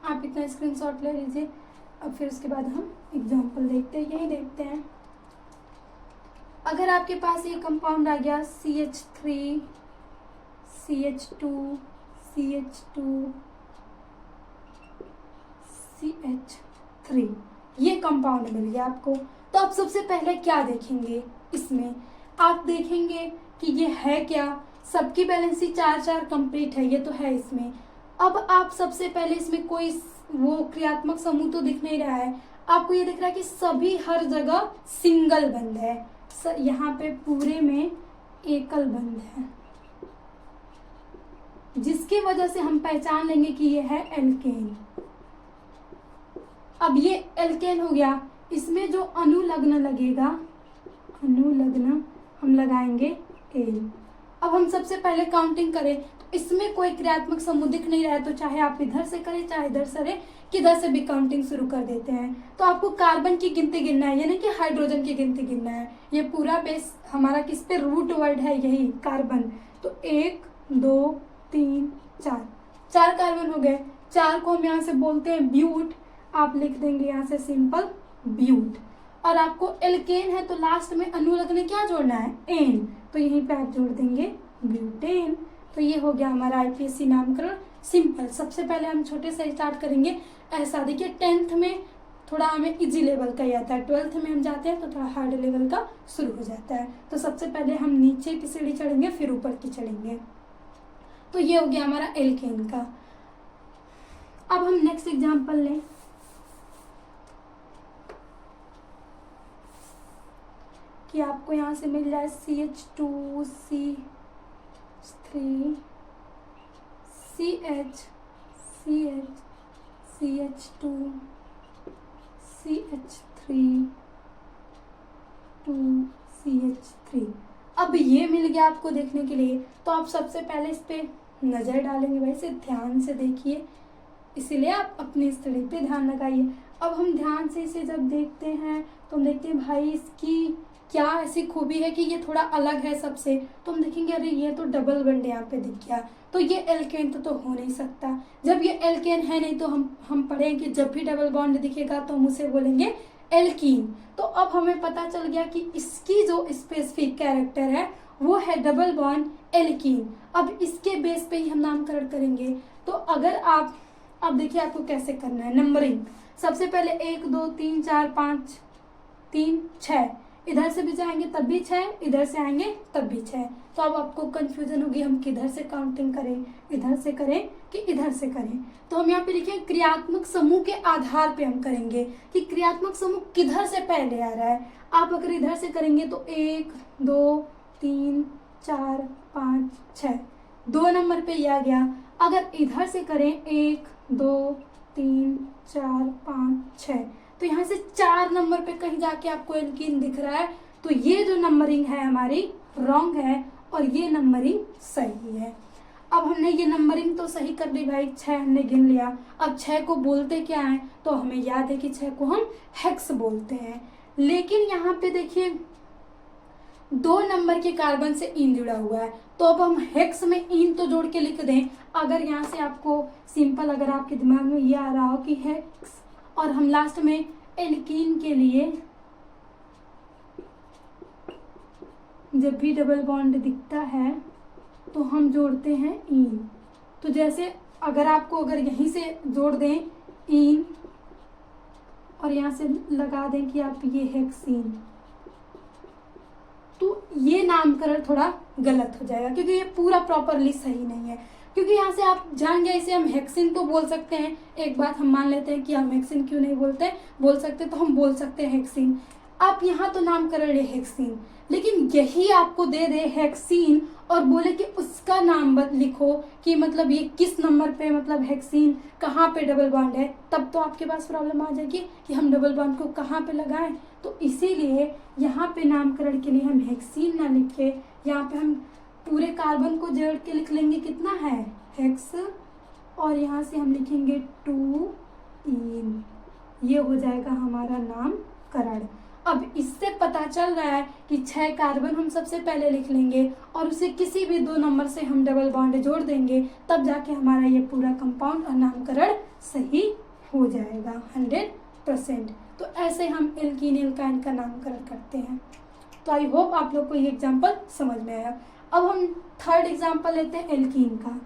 आप इतना स्क्रीनशॉट ले लीजिए। अब फिर उसके बाद हम एग्जाम्पल देखते हैं, यही देखते हैं। अगर आपके पास ये कंपाउंड आ गया CH3, CH2, CH2, CH3, ये कंपाउंड मिल गया आपको। तो आप सबसे पहले क्या देखेंगे, इसमें आप देखेंगे कि ये है क्या, सबकी वैलेंसी 4-4 कंप्लीट है, ये तो है इसमें। अब आप सबसे पहले इसमें कोई वो क्रियात्मक समूह तो दिख नहीं रहा है, आपको ये दिख रहा है कि सभी हर जगह सिंगल बंध है, यहाँ पे पूरे में एकल बंध है, जिसकी वजह से हम पहचान लेंगे कि ये है एल्केन। अब ये एल्केन हो गया, इसमें जो अनुलग्न लगेगा, अनुलग्न हम लगाएंगे एल। अब हम सबसे पहले काउंटिंग करें तो इसमें कोई क्रियात्मक समूह दिख नहीं रहा है, तो चाहे आप इधर से करें चाहे इधर से करें, किधर से भी काउंटिंग शुरू कर देते हैं। तो आपको कार्बन की गिनती गिनना है, यानी कि हाइड्रोजन की गिनती गिनना है। ये पूरा बेस हमारा किस पे रूट वर्ड है, यही कार्बन। तो 1 2 3 4 कार्बन हो गए। 4 को हम यहाँ से बोलते हैं ब्यूट, आप लिख देंगे यहाँ से सिंपल ब्यूट। और आपको एल्केन है तो लास्ट में अनुलग्न क्या जोड़ना है, एन, तो यहीं पे आप जोड़ देंगे ब्यूटेन। तो ये हो गया हमारा आईपीएससी नामकरण सिंपल। सबसे पहले हम छोटे से स्टार्ट करेंगे। ऐसा देखिए 10th में थोड़ा हमें इजी लेवल का ही आता है, 12th में हम जाते हैं तो थोड़ा हार्ड लेवल का शुरू हो जाता है। तो सबसे पहले हम नीचे की सीढ़ी चढ़ेंगे फिर ऊपर की चढ़ेंगे। तो ये हो गया हमारा एल्केन का। अब हम नेक्स्ट एग्जाम्पल लें। कि आपको यहाँ से मिल जाए CH2 C3 CH CH CH2 CH3 2 CH3। अब ये मिल गया आपको देखने के लिए, तो आप सबसे पहले इस पे नज़र डालेंगे, वैसे ध्यान से देखिए, इसीलिए आप अपनी स्टडी पे ध्यान लगाइए। अब हम ध्यान से इसे जब देखते हैं तो हम देखते हैं भाई इसकी क्या ऐसी खूबी है कि ये थोड़ा अलग है सबसे, तो हम देखेंगे अरे ये तो डबल बॉन्ड यहाँ पे दिख गया, तो ये एल्केन तो हो नहीं सकता। जब ये एल्केन है नहीं तो हम पढ़ें कि जब भी डबल बॉन्ड दिखेगा तो हम उसे बोलेंगे एल्कीन। तो अब हमें पता चल गया कि इसकी जो स्पेसिफिक कैरेक्टर है वो है डबल बॉन्ड एल्कीन। अब इसके बेस पे ही हम नामकरण करेंगे। तो अगर आप अब देखिए आपको कैसे करना है नंबरिंग। सबसे पहले 1 2 3 4 5 3 6, इधर से भी जाएंगे तब भी 6, इधर से आएंगे तब भी 6। तो अब आपको कंफ्यूजन होगी हम किधर से काउंटिंग करें, इधर से करें कि इधर से करें। तो हम यहाँ पे लिखे क्रियात्मक समूह के आधार पे हम करेंगे कि क्रियात्मक समूह किधर से पहले आ रहा है। आप अगर इधर से करेंगे तो 1 2 3 4 5 6, 2 नंबर पे ये आ गया। अगर इधर से करें 1 2 3 4 5 6, तो यहाँ से 4 नंबर पे कहीं जाके आपको एल्कीन दिख रहा है, तो ये जो नंबरिंग है हमारी रॉन्ग है और ये नंबरिंग सही है। अब हमने ये नंबरिंग तो सही कर ली भाई, 6 हमने गिन लिया। अब 6 को बोलते क्या है, तो हमें याद है कि 6 को हम हेक्स बोलते हैं। लेकिन यहाँ पे देखिए 2 नंबर के कार्बन से इन जुड़ा हुआ है, तो अब हम हेक्स में इन तो जोड़ के लिख दें। अगर यहाँ से आपको सिंपल, अगर आपके दिमाग में ये आ रहा हो कि हेक्स और हम लास्ट में एल्कीन के लिए जब भी डबल बॉन्ड दिखता है तो हम जोड़ते हैं इन। तो जैसे अगर आपको अगर यहीं से जोड़ दें इन और यहाँ से लगा दें कि आप ये हेक्सीन, तो ये नामकरण थोड़ा गलत हो जाएगा क्योंकि ये पूरा प्रॉपरली सही नहीं है। क्योंकि यहाँ से आप जान गए इसे हम हेक्सिन तो बोल सकते हैं। एक बात हम मान लेते हैं कि हम हेक्सिन क्यों नहीं बोल सकते, तो हम बोल सकते हैं हेक्सिन। आप यहाँ तो नामकरण ले हेक्सिन, लेकिन यही आपको दे दे हेक्सीन और बोले कि उसका नाम लिखो कि मतलब ये किस नंबर पे, मतलब हेक्सीन कहाँ पे डबल बॉन्ड है, तब तो आपके पास प्रॉब्लम आ जाएगी कि हम डबल बॉन्ड को कहाँ पे लगाएं। तो इसीलिए यहाँ पे नामकरण के लिए हम हेक्सीन ना लिखे, यहाँ पे हम पूरे कार्बन को जोड़ के लिख लेंगे कितना है हेक्स, और यहाँ से हम लिखेंगे 2 इन। ये हो जाएगा हमारा नामकरण। अब इससे पता चल रहा है कि 6 कार्बन हम सबसे पहले लिख लेंगे और उसे किसी भी 2 नंबर से हम डबल बॉन्ड जोड़ देंगे, तब जाके हमारा ये पूरा कंपाउंड और नामकरण सही हो जाएगा 100%। तो ऐसे हम एल्कीन एल्काइन का नामकरण करते हैं। तो आई होप आप लोग को ये एग्जाम्पल समझ में आया। अब हम थर्ड एग्जाम्पल लेते हैं एल्कीन का।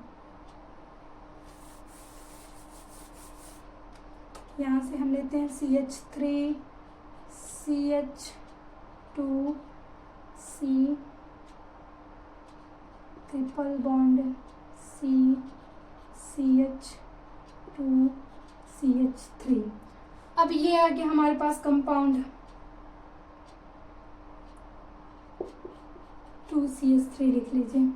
यहाँ से हम लेते हैं CH3 CH2 C triple bond CH2CH3। अब ये आ गया हमारे पास कंपाउंड 2CH3 लिख लीजिए।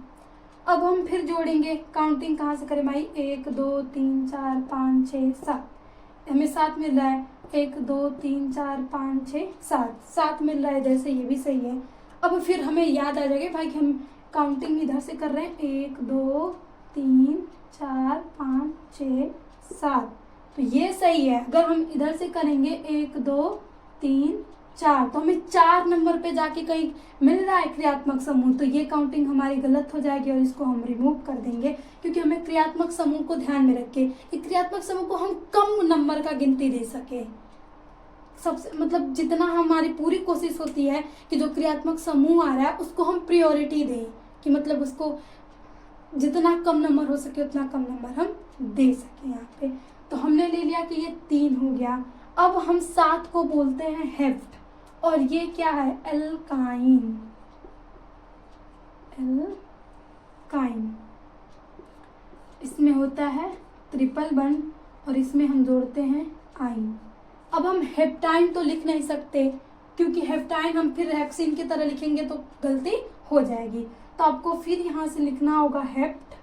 अब हम फिर जोड़ेंगे, काउंटिंग कहाँ से करें भाई, 1 2 3 4 5 6 7, हमें 7 मिल रहा है, 1 2 3 4 5 6 7 मिल रहा है इधर से, ये भी सही है। अब फिर हमें याद आ जाएगा भाई कि हम काउंटिंग इधर से कर रहे हैं, 1 2 3 4 5 6 7, तो ये सही है। अगर हम इधर से करेंगे 1 2 3 4, तो हमें 4 नंबर पे जाके कहीं मिल रहा है क्रियात्मक समूह, तो ये काउंटिंग हमारी गलत हो जाएगी और इसको हम रिमूव कर देंगे, क्योंकि हमें क्रियात्मक समूह को ध्यान में रख के कि क्रियात्मक समूह को हम कम नंबर का गिनती दे सके। सबसे मतलब जितना हमारी पूरी कोशिश होती है कि जो क्रियात्मक समूह आ रहा है उसको हम प्रायोरिटी दें, कि मतलब उसको जितना कम नंबर हो सके उतना कम नंबर हम दे सके यहाँ पे। तो हमने ले लिया कि ये 3 हो गया। अब हम 7 को बोलते हैं हेफ्ट, और ये क्या है, एल्काइन। इसमें होता है ट्रिपल बॉन्ड और इसमें हम जोड़ते हैं आइन। अब हम हेप्टाइन तो लिख नहीं सकते, क्योंकि हेप्टाइन हम फिर हेक्सिन की तरह लिखेंगे तो गलती हो जाएगी, तो आपको फिर यहाँ से लिखना होगा हेप्ट,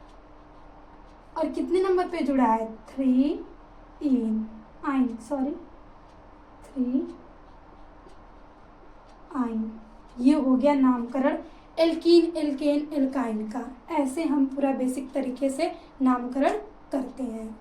और कितने नंबर पे जुड़ा है, 3 आइन। ये हो गया नामकरण एल्कीन, एल्केन, एल्काइन का। ऐसे हम पूरा बेसिक तरीके से नामकरण करते हैं।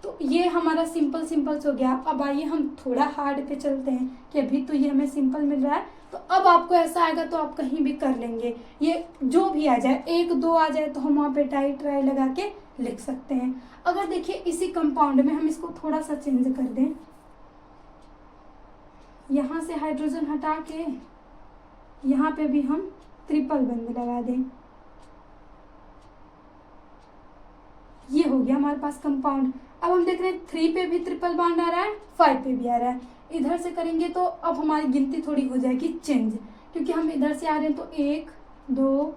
तो ये हमारा सिंपल हो गया। अब आइए हम थोड़ा हार्ड पे चलते हैं, कि अभी तो ये हमें सिंपल मिल रहा है, तो अब आपको ऐसा आएगा तो आप कहीं भी कर लेंगे, ये जो भी आ जाए, 1 2 आ जाए तो हम वहाँ पे टाई ट्राई लगा के लिख सकते हैं। अगर देखिए इसी कंपाउंड में हम इसको थोड़ा सा चेंज कर दें, यहाँ से हाइड्रोजन हटा के यहाँ पे भी हम ट्रिपल बंद लगा दें, ये हो गया हमारे पास कंपाउंड। अब हम देख रहे हैं 3 पे भी ट्रिपल बॉन्ड आ रहा है, 5 पे भी आ रहा है। इधर से करेंगे तो अब हमारी गिनती थोड़ी हो जाएगी चेंज, क्योंकि हम इधर से आ रहे हैं, तो 1 2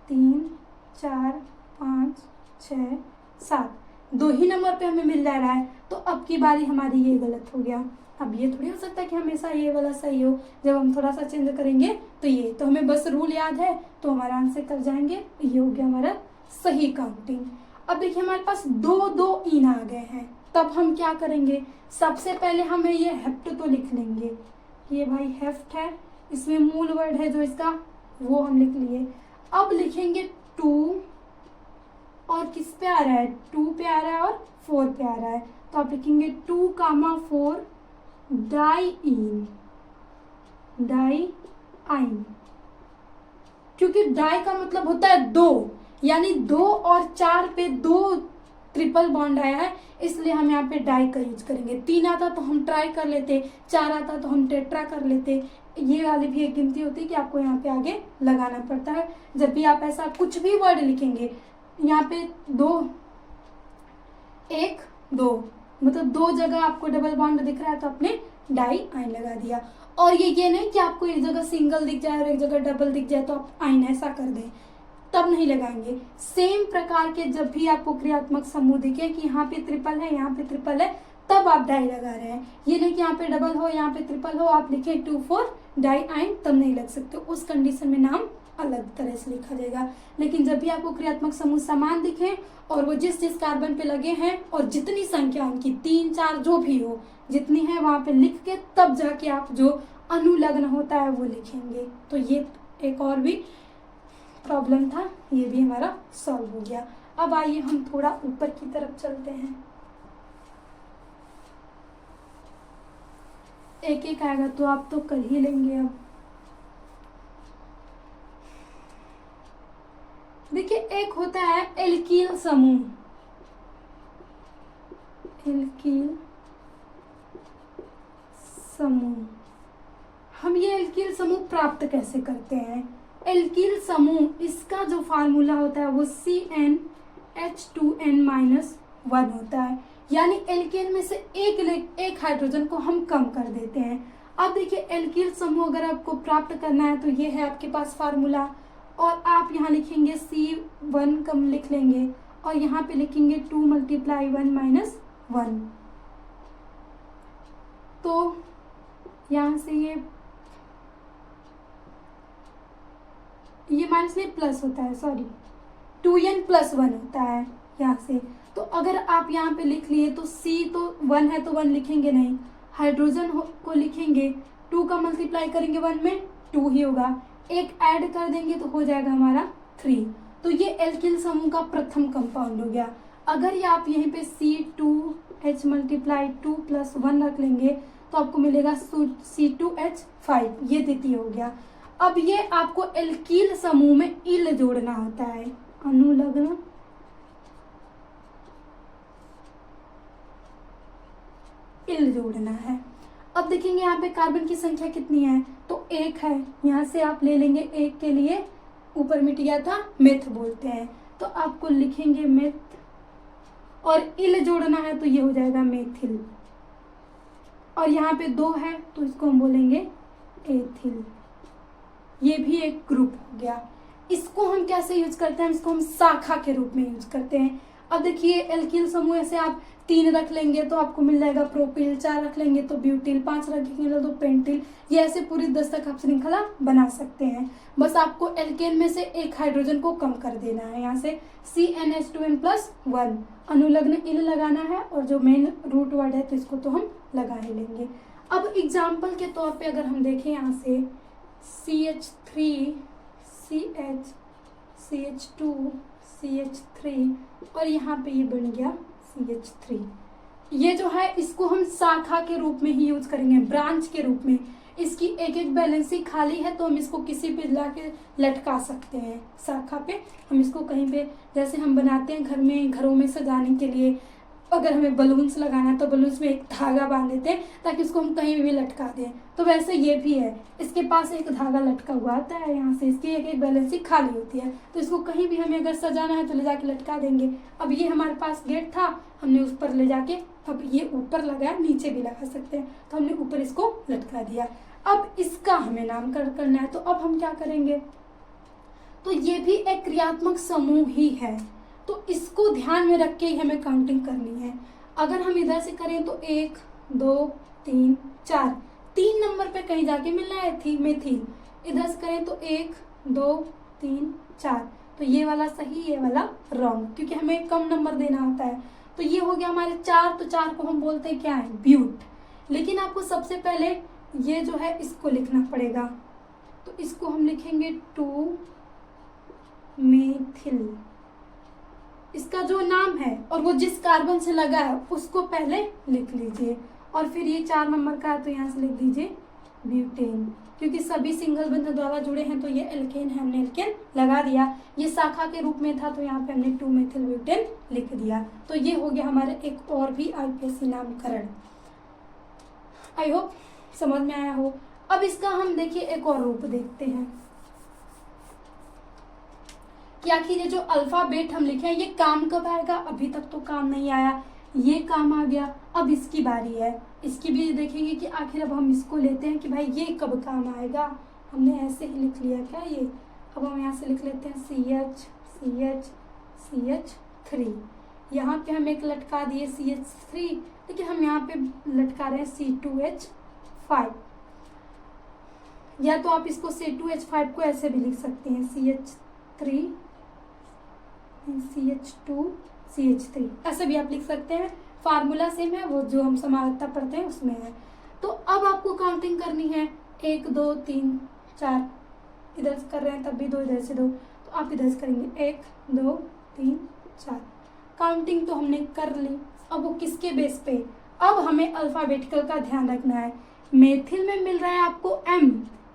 3 4 5 6 7, 2 ही नंबर पे हमें मिल जा रहा है, तो अब की बारी हमारी ये गलत हो गया। अब ये थोड़ी हो सकता है कि हमेशा ये वाला सही हो, जब हम थोड़ा सा चेंज करेंगे तो ये, तो हमें बस रूल याद है तो हमारा आंसर कर जाएंगे। ये हो गया हमारा सही काउंटिंग। अब देखिए हमारे पास 2 इन आ गए हैं, तब हम क्या करेंगे, सबसे पहले हमें ये हेफ्ट तो लिख लेंगे, ये भाई हेफ्ट है, इसमें मूल वर्ड है जो इसका, वो हम लिख लिए। अब लिखेंगे 2, और किस पे आ रहा है, 2 पे आ रहा है और 4 पे आ रहा है, तो आप लिखेंगे 2, 4 डाइइन, क्योंकि डाई का मतलब होता है 2, यानी 2 और 4 पे 2 ट्रिपल बॉन्ड आया है, इसलिए हम यहाँ पे डाई का यूज करेंगे। 3 आता तो हम ट्राई कर लेते, 4 आता तो हम टेट्रा कर लेते। ये वाली भी एक गिनती होती है कि आपको यहाँ पे आगे लगाना पड़ता है। जब भी आप ऐसा कुछ भी वर्ड लिखेंगे, यहाँ पे 2 1 2 मतलब 2 जगह आपको डबल बॉन्ड दिख रहा है, तो आपने डाई आइन लगा दिया। और ये नहीं कि आपको एक जगह सिंगल दिख जाए और एक जगह डबल दिख जाए तो आप आइन ऐसा कर दें, तब नहीं लगाएंगे। सेम प्रकार के जब भी आपको क्रियात्मक समूह दिखे कि यहाँ पे ट्रिपल है, यहाँ पे ट्रिपल है, तब आप डाई लगा रहे हैं। ये नहीं कि यहाँ पे डबल हो, यहाँ पे ट्रिपल हो, आप लिखे 2 4 डाई आइन, तब नहीं लग सकते, उस कंडीशन में नाम अलग तरह से लिखा जाएगा। लेकिन जब भी आपको क्रियात्मक समूह समान दिखे और वो जिस जिस कार्बन पे लगे हैं और जितनी संख्या उनकी 3 4 जो भी हो, जितनी है वहां पे लिख के तब जाके आप जो अनुलग्न होता है वो लिखेंगे। तो ये एक और भी प्रॉब्लम था, ये भी हमारा सॉल्व हो गया। अब आइए हम थोड़ा ऊपर की तरफ चलते हैं, एक एक आएगा तो आप तो कर ही लेंगे। अब देखिए एक होता है एल्कील समूह, हम ये एल्कील समूह प्राप्त कैसे करते हैं। एल्कील समूह, इसका जो फार्मूला होता है वो CnH2n-1 होता है, यानी एल्केन में से एक हाइड्रोजन को हम कम कर देते हैं। अब देखिए एल्कील समूह अगर आपको प्राप्त करना है तो ये है आपके पास फार्मूला, और आप यहाँ लिखेंगे C1 कम लिख लेंगे और यहाँ पे लिखेंगे 2 × 1 - 1। तो यहाँ से ये माइनस नहीं प्लस होता है, सॉरी 2n + 1 होता है यहाँ से। तो अगर आप यहाँ पे लिख लिए तो C तो 1 है तो 1 लिखेंगे नहीं, हाइड्रोजन को लिखेंगे 2 का मल्टीप्लाई करेंगे 1 में 2 ही होगा, एक ऐड कर देंगे तो हो जाएगा हमारा 3। तो ये एल्किल समूह का प्रथम कंपाउंड हो गया। अगर ये आप यहीं पे C2H × 2 + 1 रख लेंगे तो आपको मिलेगा C2H5, ये द्वितीय हो गया। अब ये आपको एल्कील समूह में इल जोड़ना होता है, अनुलग्न इल जोड़ना है। अब देखेंगे यहाँ पे कार्बन की संख्या कितनी है, तो 1 है, यहाँ से आप ले लेंगे 1 के लिए, ऊपर मिट गया था मेथ बोलते हैं, तो आपको लिखेंगे मेथ और इल जोड़ना है तो ये हो जाएगा मेथिल। और यहाँ पे 2 है तो इसको हम बोलेंगे एथिल। ये भी एक ग्रुप हो गया। इसको हम कैसे यूज करते हैं, इसको हम शाखा के रूप में यूज करते हैं। अब देखिए एल्किल समूह से आप 3 रख लेंगे तो आपको मिल जाएगा प्रोपिल, 4 रख लेंगे तो ब्यूटिल, 5 रखेंगे तो पेंटिल, ये ऐसे पूरी 10 तक आप श्रृंखला बना सकते हैं। बस आपको एल्केन में से एक हाइड्रोजन को कम कर देना है, यहाँ से CnH2n + 1 अनुलग्न इल लगाना है और जो मेन रूट वर्ड है तो इसको तो हम लगा ही लेंगे। अब एग्जाम्पल के तौर पे अगर हम देखें यहाँ से CH3 CH CH2 CH3 और यहाँ पे ये बन गया CH3। ये जो है इसको हम शाखा के रूप में ही यूज करेंगे, ब्रांच के रूप में। इसकी एक एक बैलेंसिंग खाली है तो हम इसको किसी पे लाके लटका सकते हैं, शाखा पे हम इसको कहीं पे, जैसे हम बनाते हैं घर में, घरों में सजाने के लिए अगर हमें बलून्स लगाना है तो बलून्स में एक धागा बांध देते हैं ताकि उसको हम कहीं भी लटका दें। तो वैसे ये भी है, इसके पास एक धागा लटका हुआ आता है, यहाँ से इसकी एक एक बैलेंसिंग खाली होती है तो इसको कहीं भी हमें अगर सजाना है तो ले जाके लटका देंगे। अब ये हमारे पास गेट था, हमने उस पर ले जाके, अब ये ऊपर लगाया, नीचे भी लगा सकते हैं, तो हमने ऊपर इसको लटका दिया। अब इसका हमें नामकरण करना है तो अब हम क्या करेंगे, तो ये भी एक क्रियात्मक समूह ही है तो इसको ध्यान में रख के ही हमें काउंटिंग करनी है। अगर हम इधर से करें तो 1 2 3 4, 3 नंबर पे कहीं जाके मिलना है मेथिल। इधर से करें तो 1 2 3 4, तो ये वाला सही, ये वाला रॉन्ग, क्योंकि हमें कम नंबर देना होता है। तो ये हो गया हमारे 4, तो 4 को हम बोलते हैं क्या है, ब्यूट। लेकिन आपको सबसे पहले ये जो है इसको लिखना पड़ेगा, तो इसको हम लिखेंगे 2 मेथिल। इसका जो नाम है और वो जिस कार्बन से लगा है उसको पहले लिख लीजिए, और फिर ये 4 नंबर का है तो यहाँ से लिख दीजिए ब्यूटेन, क्योंकि सभी सिंगल बंध द्वारा जुड़े हैं तो ये एल्केन है, हमने एल्केन लगा दिया। ये शाखा के रूप में था तो यहाँ पे हमने 2 मेथिल ब्यूटेन लिख दिया। तो ये हो गया हमारा एक और भी आईपीएससी नामकरण। आई होप समझ में आया हो। अब इसका हम देखिए एक और रूप देखते हैं कि आखिर ये जो अल्फाबेट हम लिखे हैं ये काम कब आएगा। अभी तक तो काम नहीं आया, ये काम आ गया, अब इसकी बारी है। इसकी भी देखेंगे कि आखिर अब हम इसको लेते हैं कि भाई ये कब काम आएगा। हमने ऐसे ही लिख लिया क्या ये, अब हम यहाँ से लिख लेते हैं CH CH CH3। यहाँ पे हम एक लटका दिए CH3, लेकिन हम यहाँ पे लटका रहे हैं C2H5। या तो आप इसको C2H5 को ऐसे भी लिख सकते हैं CH3 CH2 CH3, ऐसे भी आप लिख सकते हैं। फार्मूला सेम है, वो जो हम समानता पढ़ते हैं उसमें है। तो अब आपको काउंटिंग करनी है 1 2 3 4, इधर से कर रहे हैं तब भी 2, इधर से 2, तो आप इधर से करेंगे 1 2 3 4। काउंटिंग तो हमने कर ली, अब वो किसके बेस पे, अब हमें अल्फाबेटिकल का ध्यान रखना है। मेथिल में मिल रहा है आपको M,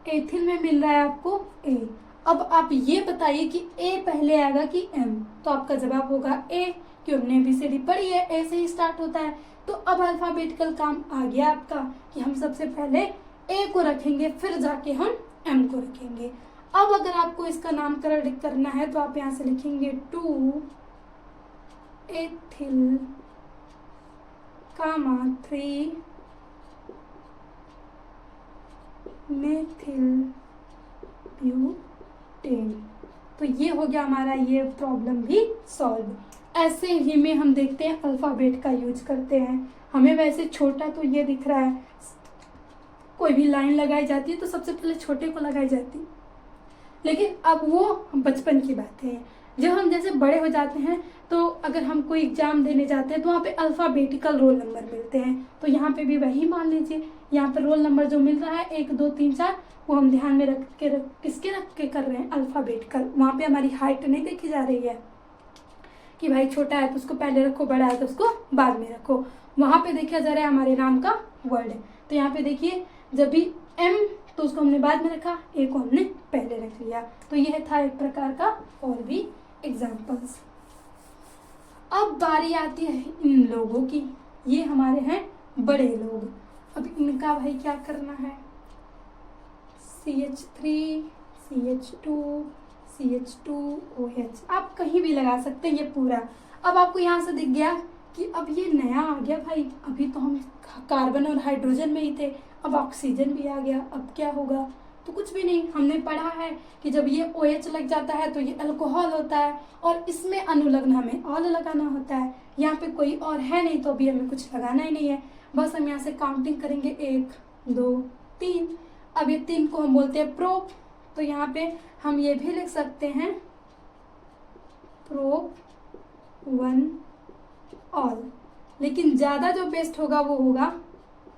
एथिल में मिल रहा है आपको A। अब आप ये बताइए कि A पहले आएगा कि M, तो आपका जवाब होगा A, क्योंकि हमने ABCD पढ़ी है, A से ही स्टार्ट होता है। तो अब अल्फाबेटिकल काम आ गया आपका कि हम सबसे पहले A को रखेंगे, फिर जाके हम M को रखेंगे। अब अगर आपको इसका नामकरण करना है तो आप यहाँ से लिखेंगे 2 एथिल 3 मेथिल ब्यूटेन। तो ये हो गया हमारा ये प्रॉब्लम भी सॉल्व। ऐसे ही में हम देखते हैं अल्फ़ाबेट का यूज करते हैं। हमें वैसे छोटा तो ये दिख रहा है, कोई भी लाइन लगाई जाती है तो सबसे पहले छोटे को लगाई जाती है, लेकिन अब वो बचपन की बातें हैं। जब हम जैसे बड़े हो जाते हैं तो अगर हम कोई एग्जाम देने जाते हैं तो वहाँ पे अल्फ़ाबेटिकल रोल नंबर मिलते हैं। तो यहाँ पे भी वही मान लीजिए, यहाँ पे रोल नंबर जो मिल रहा है 1 2 3 4, वो हम ध्यान में किसके रख के कर रहे हैं, अल्फ़ाबेटिकल। वहाँ पे हमारी हाइट नहीं देखी जा रही है कि भाई छोटा है तो उसको पहले रखो, बड़ा है तो उसको बाद में रखो। वहाँ पे देखा जा रहा है हमारे नाम का वर्ड है। तो यहाँ पे देखिए, जब भी एम तो उसको हमने बाद में रखा, ए को हमने पहले रख लिया। तो यह था एक प्रकार का और भी एग्जाम्पल्स। अब बारी आती है इन लोगों की। ये हमारे हैं बड़े लोग। अब इनका भाई क्या करना है, CH3 CH2 CH2OH आप कहीं भी लगा सकते हैं ये पूरा। अब आपको यहाँ से दिख गया कि अब ये नया आ गया भाई, अभी तो हम कार्बन और हाइड्रोजन में ही थे, अब ऑक्सीजन भी आ गया, अब क्या होगा। तो कुछ भी नहीं, हमने पढ़ा है कि जब ये OH लग जाता है तो ये अल्कोहल होता है और इसमें अनुलग्न हमें ऑल लगाना होता है। यहाँ पे कोई और है नहीं तो अभी हमें कुछ लगाना ही नहीं है, बस हम यहाँ से काउंटिंग करेंगे 1 2 3। अब ये 3 को हम बोलते हैं प्रोप। तो यहाँ पे हम ये भी लिख सकते हैं प्रोप 1 ऑल, लेकिन ज़्यादा जो बेस्ट होगा वो होगा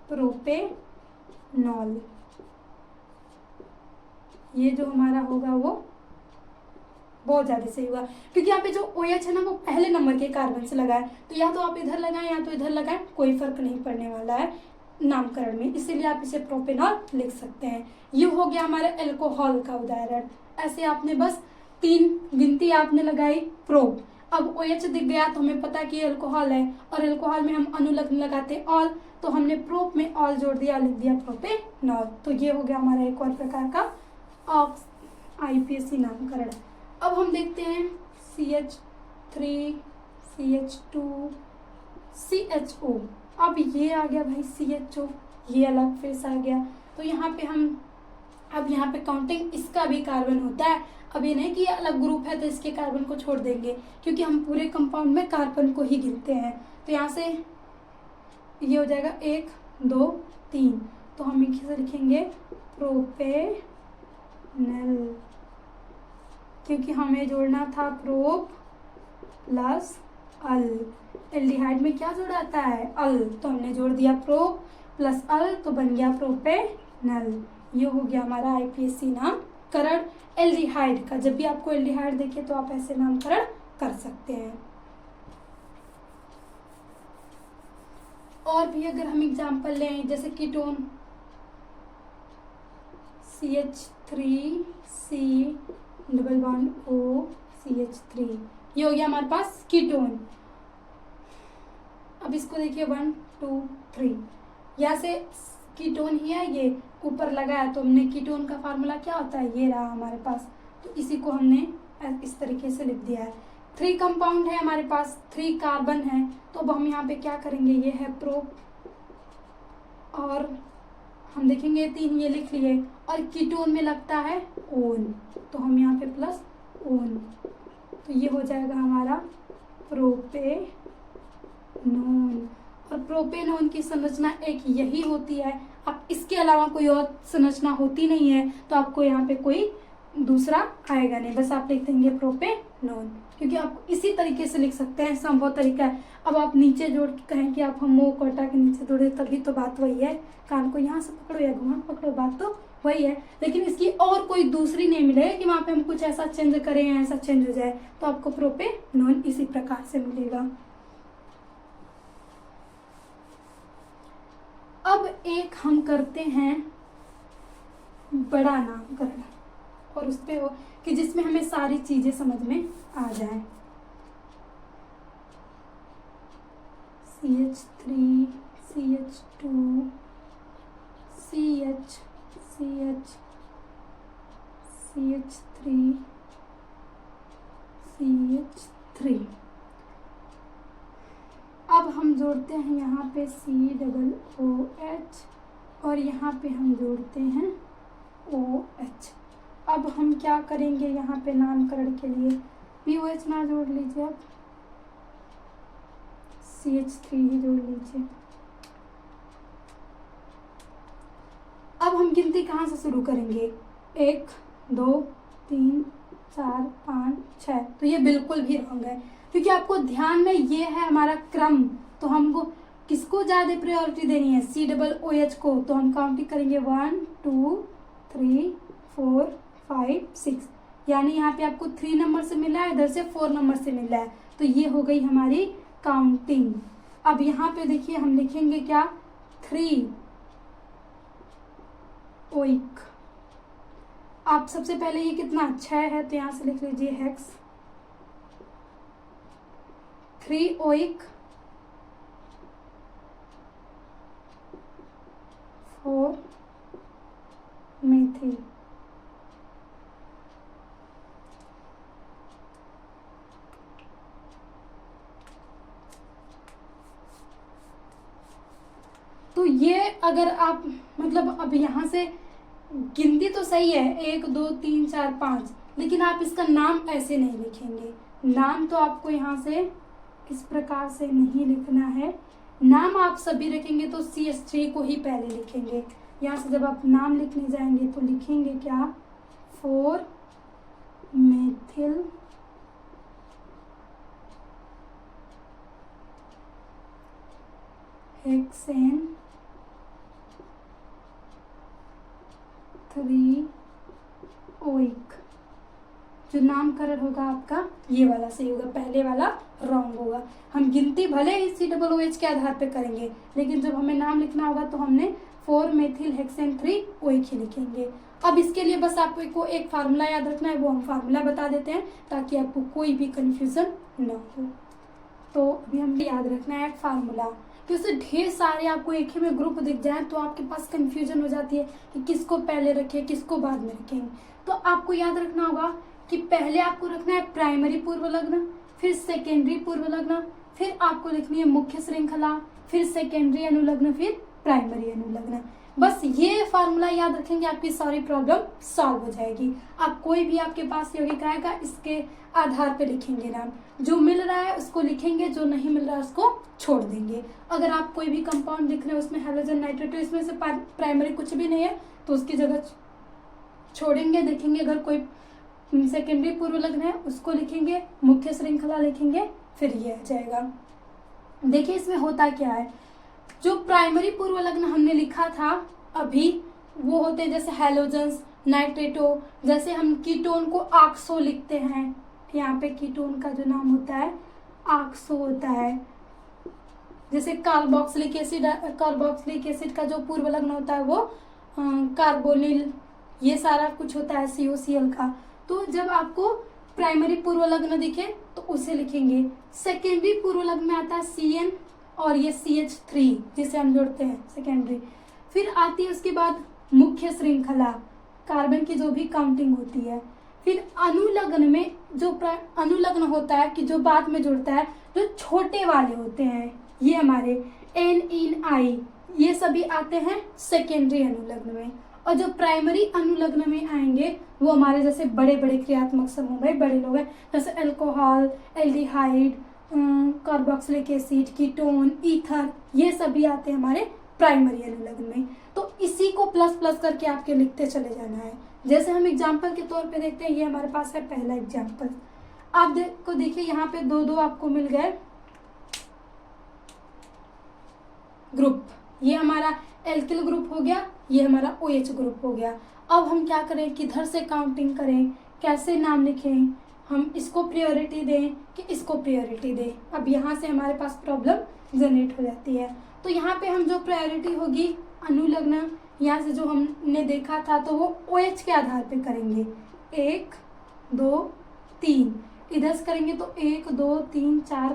प्रोपेनॉल। ये जो हमारा होगा वो बहुत ज़्यादा सही होगा, क्योंकि यहाँ पे जो OH है ना वो पहले नंबर के कार्बन से लगा है। तो या तो आप इधर लगाएं या तो इधर लगाएं, कोई फर्क नहीं पड़ने वाला है नामकरण में, इसीलिए आप इसे प्रोपेनॉल लिख सकते हैं। ये हो गया हमारे अल्कोहल का उदाहरण। ऐसे आपने बस 3 गिनती आपने लगाई प्रोप। अब OH दिख गया तो हमें पता कि अल्कोहल है, और अल्कोहल में हम अनुलग्न लगाते ऑल, तो हमने प्रोप में ऑल जोड़ दिया, लिख दिया प्रोपेनॉल। तो ये हो गया हमारा एक और प्रकार का IPSC नामकरण। अब हम देखते हैं CH3 CH2 CHO। अब ये आ गया भाई CHO, ये अलग फेस आ गया। तो यहाँ पे हम अब यहाँ पे काउंटिंग इसका भी कार्बन होता है। अब ये नहीं कि ये अलग ग्रुप है तो इसके कार्बन को छोड़ देंगे, क्योंकि हम पूरे कंपाउंड में कार्बन को ही गिनते हैं। तो यहाँ से ये हो जाएगा 1 2 3, तो हम इसे लिखेंगे प्रोपेनल, क्योंकि हमें जोड़ना था प्रोप प्लस अल। एल्डिहाइड में क्या जोड़ाता है, अल, तो हमने जोड़ दिया प्रोप प्लस अल, तो बन गया प्रोपेनल। ये हो गया हमारा IPSC नामकरण एल्डिहाइड का। जब भी आपको एल्डिहाइड देखे तो आप ऐसे नामकरण कर सकते हैं। और भी अगर हम एग्जाम्पल लें, जैसे ketone CH3C double bond O CH3, ये हो गया हमारे पास कीटोन। अब इसको देखिए 1 2 3, यहाँ से कीटोन ही है, ये ऊपर लगा है, तो हमने कीटोन का फार्मूला क्या होता है, ये रहा हमारे पास। तो इसी को हमने इस तरीके से लिख दिया है। 3 कंपाउंड है हमारे पास, 3 कार्बन है, तो अब हम यहाँ पे क्या करेंगे, ये है प्रोप, और हम देखेंगे 3 ये लिख लिए, और कीटोन में लगता है ओन, तो हम यहाँ पे प्लस ओन, तो ये हो जाएगा हमारा प्रोपेनोन। और प्रोपेनोन की संरचना एक यही होती है, अब इसके अलावा कोई और संरचना होती नहीं है, तो आपको यहाँ पे कोई दूसरा आएगा नहीं, बस आप लिख देंगे प्रोपेनोन, क्योंकि आप इसी तरीके से लिख सकते हैं, संभव तरीका है। अब आप नीचे जोड़ के कहें कि आप हम कोटा के नीचे जोड़े, तभी तो बात वही है, कान को यहाँ से पकड़ो या घुमा पकड़ो, बात तो वही है। लेकिन इसकी और कोई दूसरी नहीं मिलेगा कि वहाँ पे हम कुछ ऐसा चेंज करें या ऐसा चेंज हो जाए, तो आपको प्रोपेनोन इसी प्रकार से मिलेगा। अब एक हम करते हैं बड़ा नामकरण, और उस पे हो कि जिसमें हमें सारी चीजें समझ में आ जाए। CH3 CH2 CH CH CH3 CH3। अब हम जोड़ते हैं यहाँ पे COOH, और यहाँ पे हम जोड़ते हैं OH। अब हम क्या करेंगे यहाँ पे नामकरण के लिए POH ना जोड़ लीजिए, अब CH3 ही जोड़ लीजिए। अब हम गिनती कहाँ से शुरू करेंगे, 1 2 3 4 5 6। तो ये बिल्कुल भी रॉन्ग है, क्योंकि आपको ध्यान में ये है हमारा क्रम, तो हमको किसको ज़्यादा प्रायोरिटी देनी है, COOH को। तो हम काउंटिंग करेंगे 1 2 3 4 5 6, यानी यहाँ पे आपको 3 नंबर से मिला है, इधर से 4 नंबर से मिला है, तो ये हो गई हमारी काउंटिंग। अब यहाँ पे देखिए हम लिखेंगे क्या, 3 ओइक। आप सबसे पहले ये कितना 6 है, तो यहाँ से लिख लीजिए हेक्स 3 ओइक 4 मेथिल। तो ये अगर आप मतलब अब यहाँ से गिनती तो सही है 1 2 3 4 5, लेकिन आप इसका नाम ऐसे नहीं लिखेंगे। नाम तो आपको यहाँ से इस प्रकार से नहीं लिखना है, नाम आप सभी रखेंगे तो CH3 को ही पहले लिखेंगे। यहाँ से जब आप नाम लिखने जाएंगे तो लिखेंगे क्या, 4 मेथिल हेक्सेन 3 ओइक। जो नामकरण होगा आपका ये वाला सही होगा, पहले वाला रॉन्ग होगा। हम गिनती भले ही COOH के आधार पे करेंगे, लेकिन जब हमें नाम लिखना होगा तो हमने 4 मेथिल हेक्सेन 3 ओइक ही लिखेंगे। अब इसके लिए बस आपको एक फार्मूला याद रखना है, वो हम फार्मूला बता देते हैं ताकि आपको कोई भी कंफ्यूजन न हो। तो अभी हमें याद रखना है फार्मूला, कि उससे ढेर सारे आपको एक ही में ग्रुप दिख जाए तो आपके पास कंफ्यूजन हो जाती है कि किसको पहले रखें किसको बाद में रखेंगे। तो आपको याद रखना होगा कि पहले आपको रखना है प्राइमरी पूर्व लग्न, फिर सेकेंडरी पूर्व लग्न, फिर आपको लिखनी है मुख्य श्रृंखला, फिर सेकेंडरी अनुलग्न, फिर प्राइमरी अनुलग्न। बस ये फार्मूला याद रखेंगे, आपकी सारी प्रॉब्लम सॉल्व हो जाएगी। आप कोई भी आपके पास यौगिक आएगा इसके आधार पे लिखेंगे नाम, जो मिल रहा है उसको लिखेंगे, जो नहीं मिल रहा है उसको छोड़ देंगे। अगर आप कोई भी कंपाउंड लिख रहे हैं उसमें हैलोजन नाइट्रेट इसमें से प्राइमरी कुछ भी नहीं है तो उसकी जगह छोड़ेंगे, देखेंगे अगर कोई सेकेंडरी पूर्व लग्न है उसको लिखेंगे, मुख्य श्रृंखला लिखेंगे, फिर ये आ जाएगा। देखिए इसमें होता क्या है, जो प्राइमरी पूर्व लग्न हमने लिखा था अभी वो होते हैं जैसे हैलोजन्स नाइट्रेटो, जैसे हम कीटोन को आक्सो लिखते हैं, यहाँ पे कीटोन का जो नाम होता है आक्सो होता है। जैसे कार्बोक्सिलिक एसिड का जो पूर्व लग्न होता है वो कार्बोनिल, ये सारा कुछ होता है COCl का। तो जब आपको प्राइमरी पूर्व लग्न दिखे तो उसे लिखेंगे। सेकेंडरी पूर्व लग्न में आता है CN और ये CH3 जिसे हम जोड़ते हैं सेकेंडरी। फिर आती है उसके बाद मुख्य श्रृंखला, कार्बन की जो भी काउंटिंग होती है। फिर अनुलग्न में जो अनुलग्न होता है कि जो बाद में जुड़ता है, जो छोटे वाले होते हैं ये हमारे N इन I, ये सभी आते हैं सेकेंडरी अनुलग्न में। और जो प्राइमरी अनुलग्न में आएंगे वो हमारे जैसे बड़े बड़े क्रियात्मक समूह में बड़े लोग हैं, जैसे alcohol, aldehyde, carboxylic acid, ketone, ether, ये सभी आते हैं हमारे प्राइमरी अनुलग्न में। तो इसी को प्लस प्लस करके आपके लिखते चले जाना है। जैसे हम एग्जाम्पल के तौर पे देखते हैं, ये हमारे पास है पहला एग्जाम्पल। आप देखिए यहाँ पे दो दो आपको मिल गए ग्रुप, ये हमारा एल्किल ग्रुप हो गया, ये हमारा OH ग्रुप हो गया। अब हम क्या करें, किधर से काउंटिंग करें, कैसे नाम लिखें, हम इसको प्रायोरिटी दें कि इसको प्रायोरिटी दें। अब यहाँ से हमारे पास प्रॉब्लम जनरेट हो जाती है। तो यहाँ पे हम जो प्रायोरिटी होगी अनुलग्न, यहाँ से जो हमने देखा था तो वो OH के आधार पे करेंगे, 1 2 3, इधर से करेंगे तो 1 2 3 4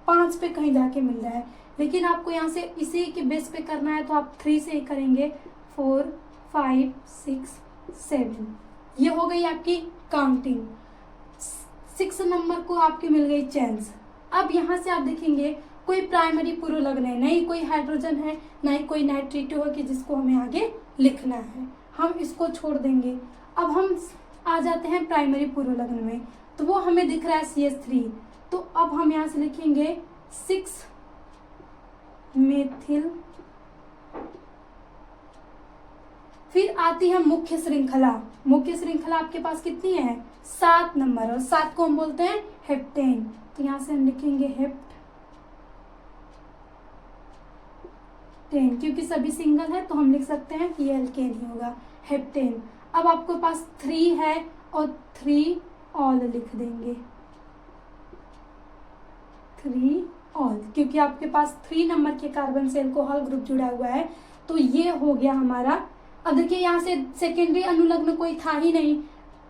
5 पे कहीं जाके मिल रहा है, लेकिन आपको यहाँ से इसी के बेस पे करना है तो आप 3 से ही करेंगे, 4 5 6 7, ये हो गई आपकी काउंटिंग। 6 नंबर को आपकी मिल गई चेंस। अब यहाँ से आप देखेंगे कोई प्राइमरी पूर्व लग्न है, नहीं कोई हाइड्रोजन है, नहीं कोई नाइट्रेटो है कि जिसको हमें आगे लिखना है। हम इसको छोड़ देंगे। अब हम आ जाते हैं प्राइमरी पूर्व लग्न में, तो वो हमें दिख रहा है CH3, तो अब हम यहाँ से लिखेंगे 6 मेथिल। फिर आती है मुख्य श्रृंखला। मुख्य श्रृंखला आपके पास कितनी है? 7 नंबर, और 7 को हम बोलते हैं हेप्टेन। तो यहाँ से हम लिखेंगे हेप्टेन, क्योंकि सभी सिंगल है तो हम लिख सकते हैं कि ये एल्केन ही होगा, हेप्टेन। अब आपके पास 3 है और 3 ऑल लिख देंगे, 3 ऑल, क्योंकि आपके पास 3 नंबर के कार्बन से अल्कोहल ग्रुप जुड़ा हुआ है। तो ये हो गया हमारा। अब देखिए यहाँ से सेकेंडरी अनुलग्न कोई था ही नहीं,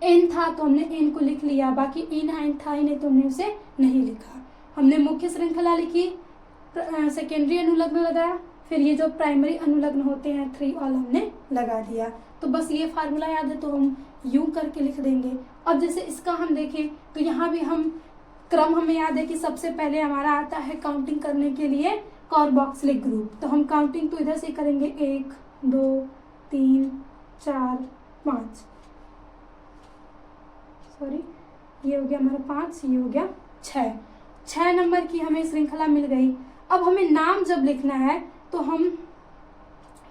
एन था तो हमने एन को लिख लिया, बाकी एन था ही नहीं तो हमने उसे नहीं लिखा। हमने मुख्य श्रृंखला लिखी, सेकेंडरी अनुलग्न लगाया, फिर ये जो प्राइमरी अनुलग्न होते हैं 3 ऑल हमने लगा दिया। तो बस ये फार्मूला याद है तो हम यूं करके लिख देंगे। अब जैसे इसका हम देखें तो यहाँ भी हम क्रम हमें याद है कि सबसे पहले हमारा आता है काउंटिंग करने के लिए कार्बोक्सिलिक ग्रुप। तो हम काउंटिंग तो इधर से करेंगे 1 2 3 4 5, सॉरी ये हो गया हमारा 5, ये हो गया 6 नंबर की हमें श्रृंखला मिल गई। अब हमें नाम जब लिखना है तो हम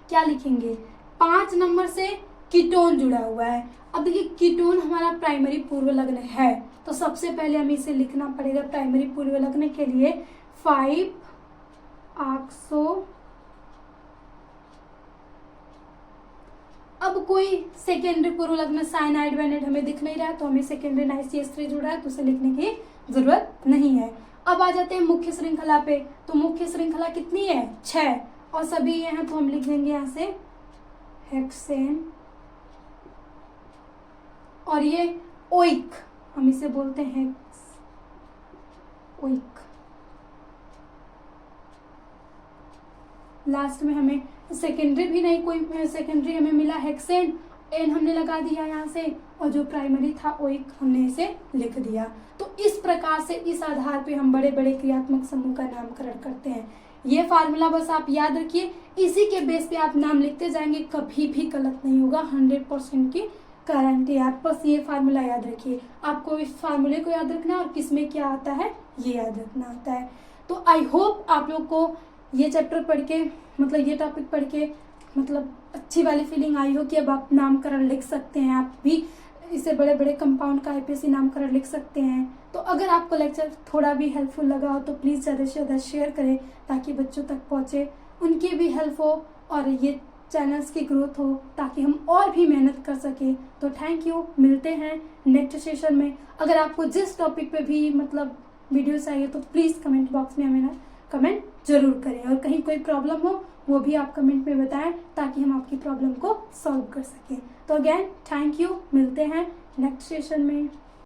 क्या लिखेंगे? 5 नंबर से कीटोन जुड़ा हुआ है। अब देखिए कीटोन हमारा प्राइमरी पूर्व लग्न है, तो सबसे पहले हमें इसे लिखना पड़ेगा प्राइमरी पूर्व लग्न के लिए 5 ऑक्सो। अब कोई सेकेंडरी पूर्व लग्न साइनाइड वाइनाइड हमें दिख नहीं रहा है, तो हमें सेकेंडरी NiCH3 जुड़ा है तो उसे लिखने की जरूरत नहीं है। अब आ जाते हैं मुख्य श्रृंखला पे। तो मुख्य श्रृंखला कितनी है? 6, और सभी ये हैं तो हम लिख देंगे यहाँ से हेक्सेन। और ये ओइक, हम इसे बोलते हैं ओइक। लास्ट में हमें सेकेंडरी भी नहीं कोई सेकेंडरी हमें मिला हेक्सेन, एन हमने लगा दिया यहाँ से, और जो प्राइमरी था ओइक हमने इसे लिख दिया। तो इस प्रकार से इस आधार पे हम बड़े बड़े क्रियात्मक समूह का नामकरण करते हैं। ये फार्मूला बस आप याद रखिए, इसी के बेस पे आप नाम लिखते जाएंगे, कभी भी गलत नहीं होगा, 100% की गारंटी। आप बस ये फार्मूला याद रखिए, आपको इस फार्मूले को याद रखना और किसमें क्या आता है ये याद रखना आता है। तो आई होप आप लोग को ये चैप्टर पढ़ के, मतलब ये टॉपिक पढ़ के मतलब अच्छी वाली फीलिंग आई हो कि अब आप नामकरण लिख सकते हैं, आप भी इसे बड़े बड़े कंपाउंड का IPSC नामकरण लिख सकते हैं। तो अगर आपको लेक्चर थोड़ा भी हेल्पफुल लगा हो तो प्लीज़ ज़्यादा से ज़्यादा शेयर करें ताकि बच्चों तक पहुँचे, उनकी भी हेल्प हो और ये चैनल्स की ग्रोथ हो, ताकि हम और भी मेहनत कर सकें। तो थैंक यू, मिलते हैं नेक्स्ट सेशन में। अगर आपको जिस टॉपिक पे भी मतलब वीडियो चाहिए तो प्लीज़ कमेंट बॉक्स में हमें कमेंट जरूर करें, और कहीं कोई प्रॉब्लम हो वो भी आप कमेंट में बताएं ताकि हम आपकी प्रॉब्लम को सॉल्व कर सकें। तो अगेन थैंक यू, मिलते हैं नेक्स्ट सेशन में।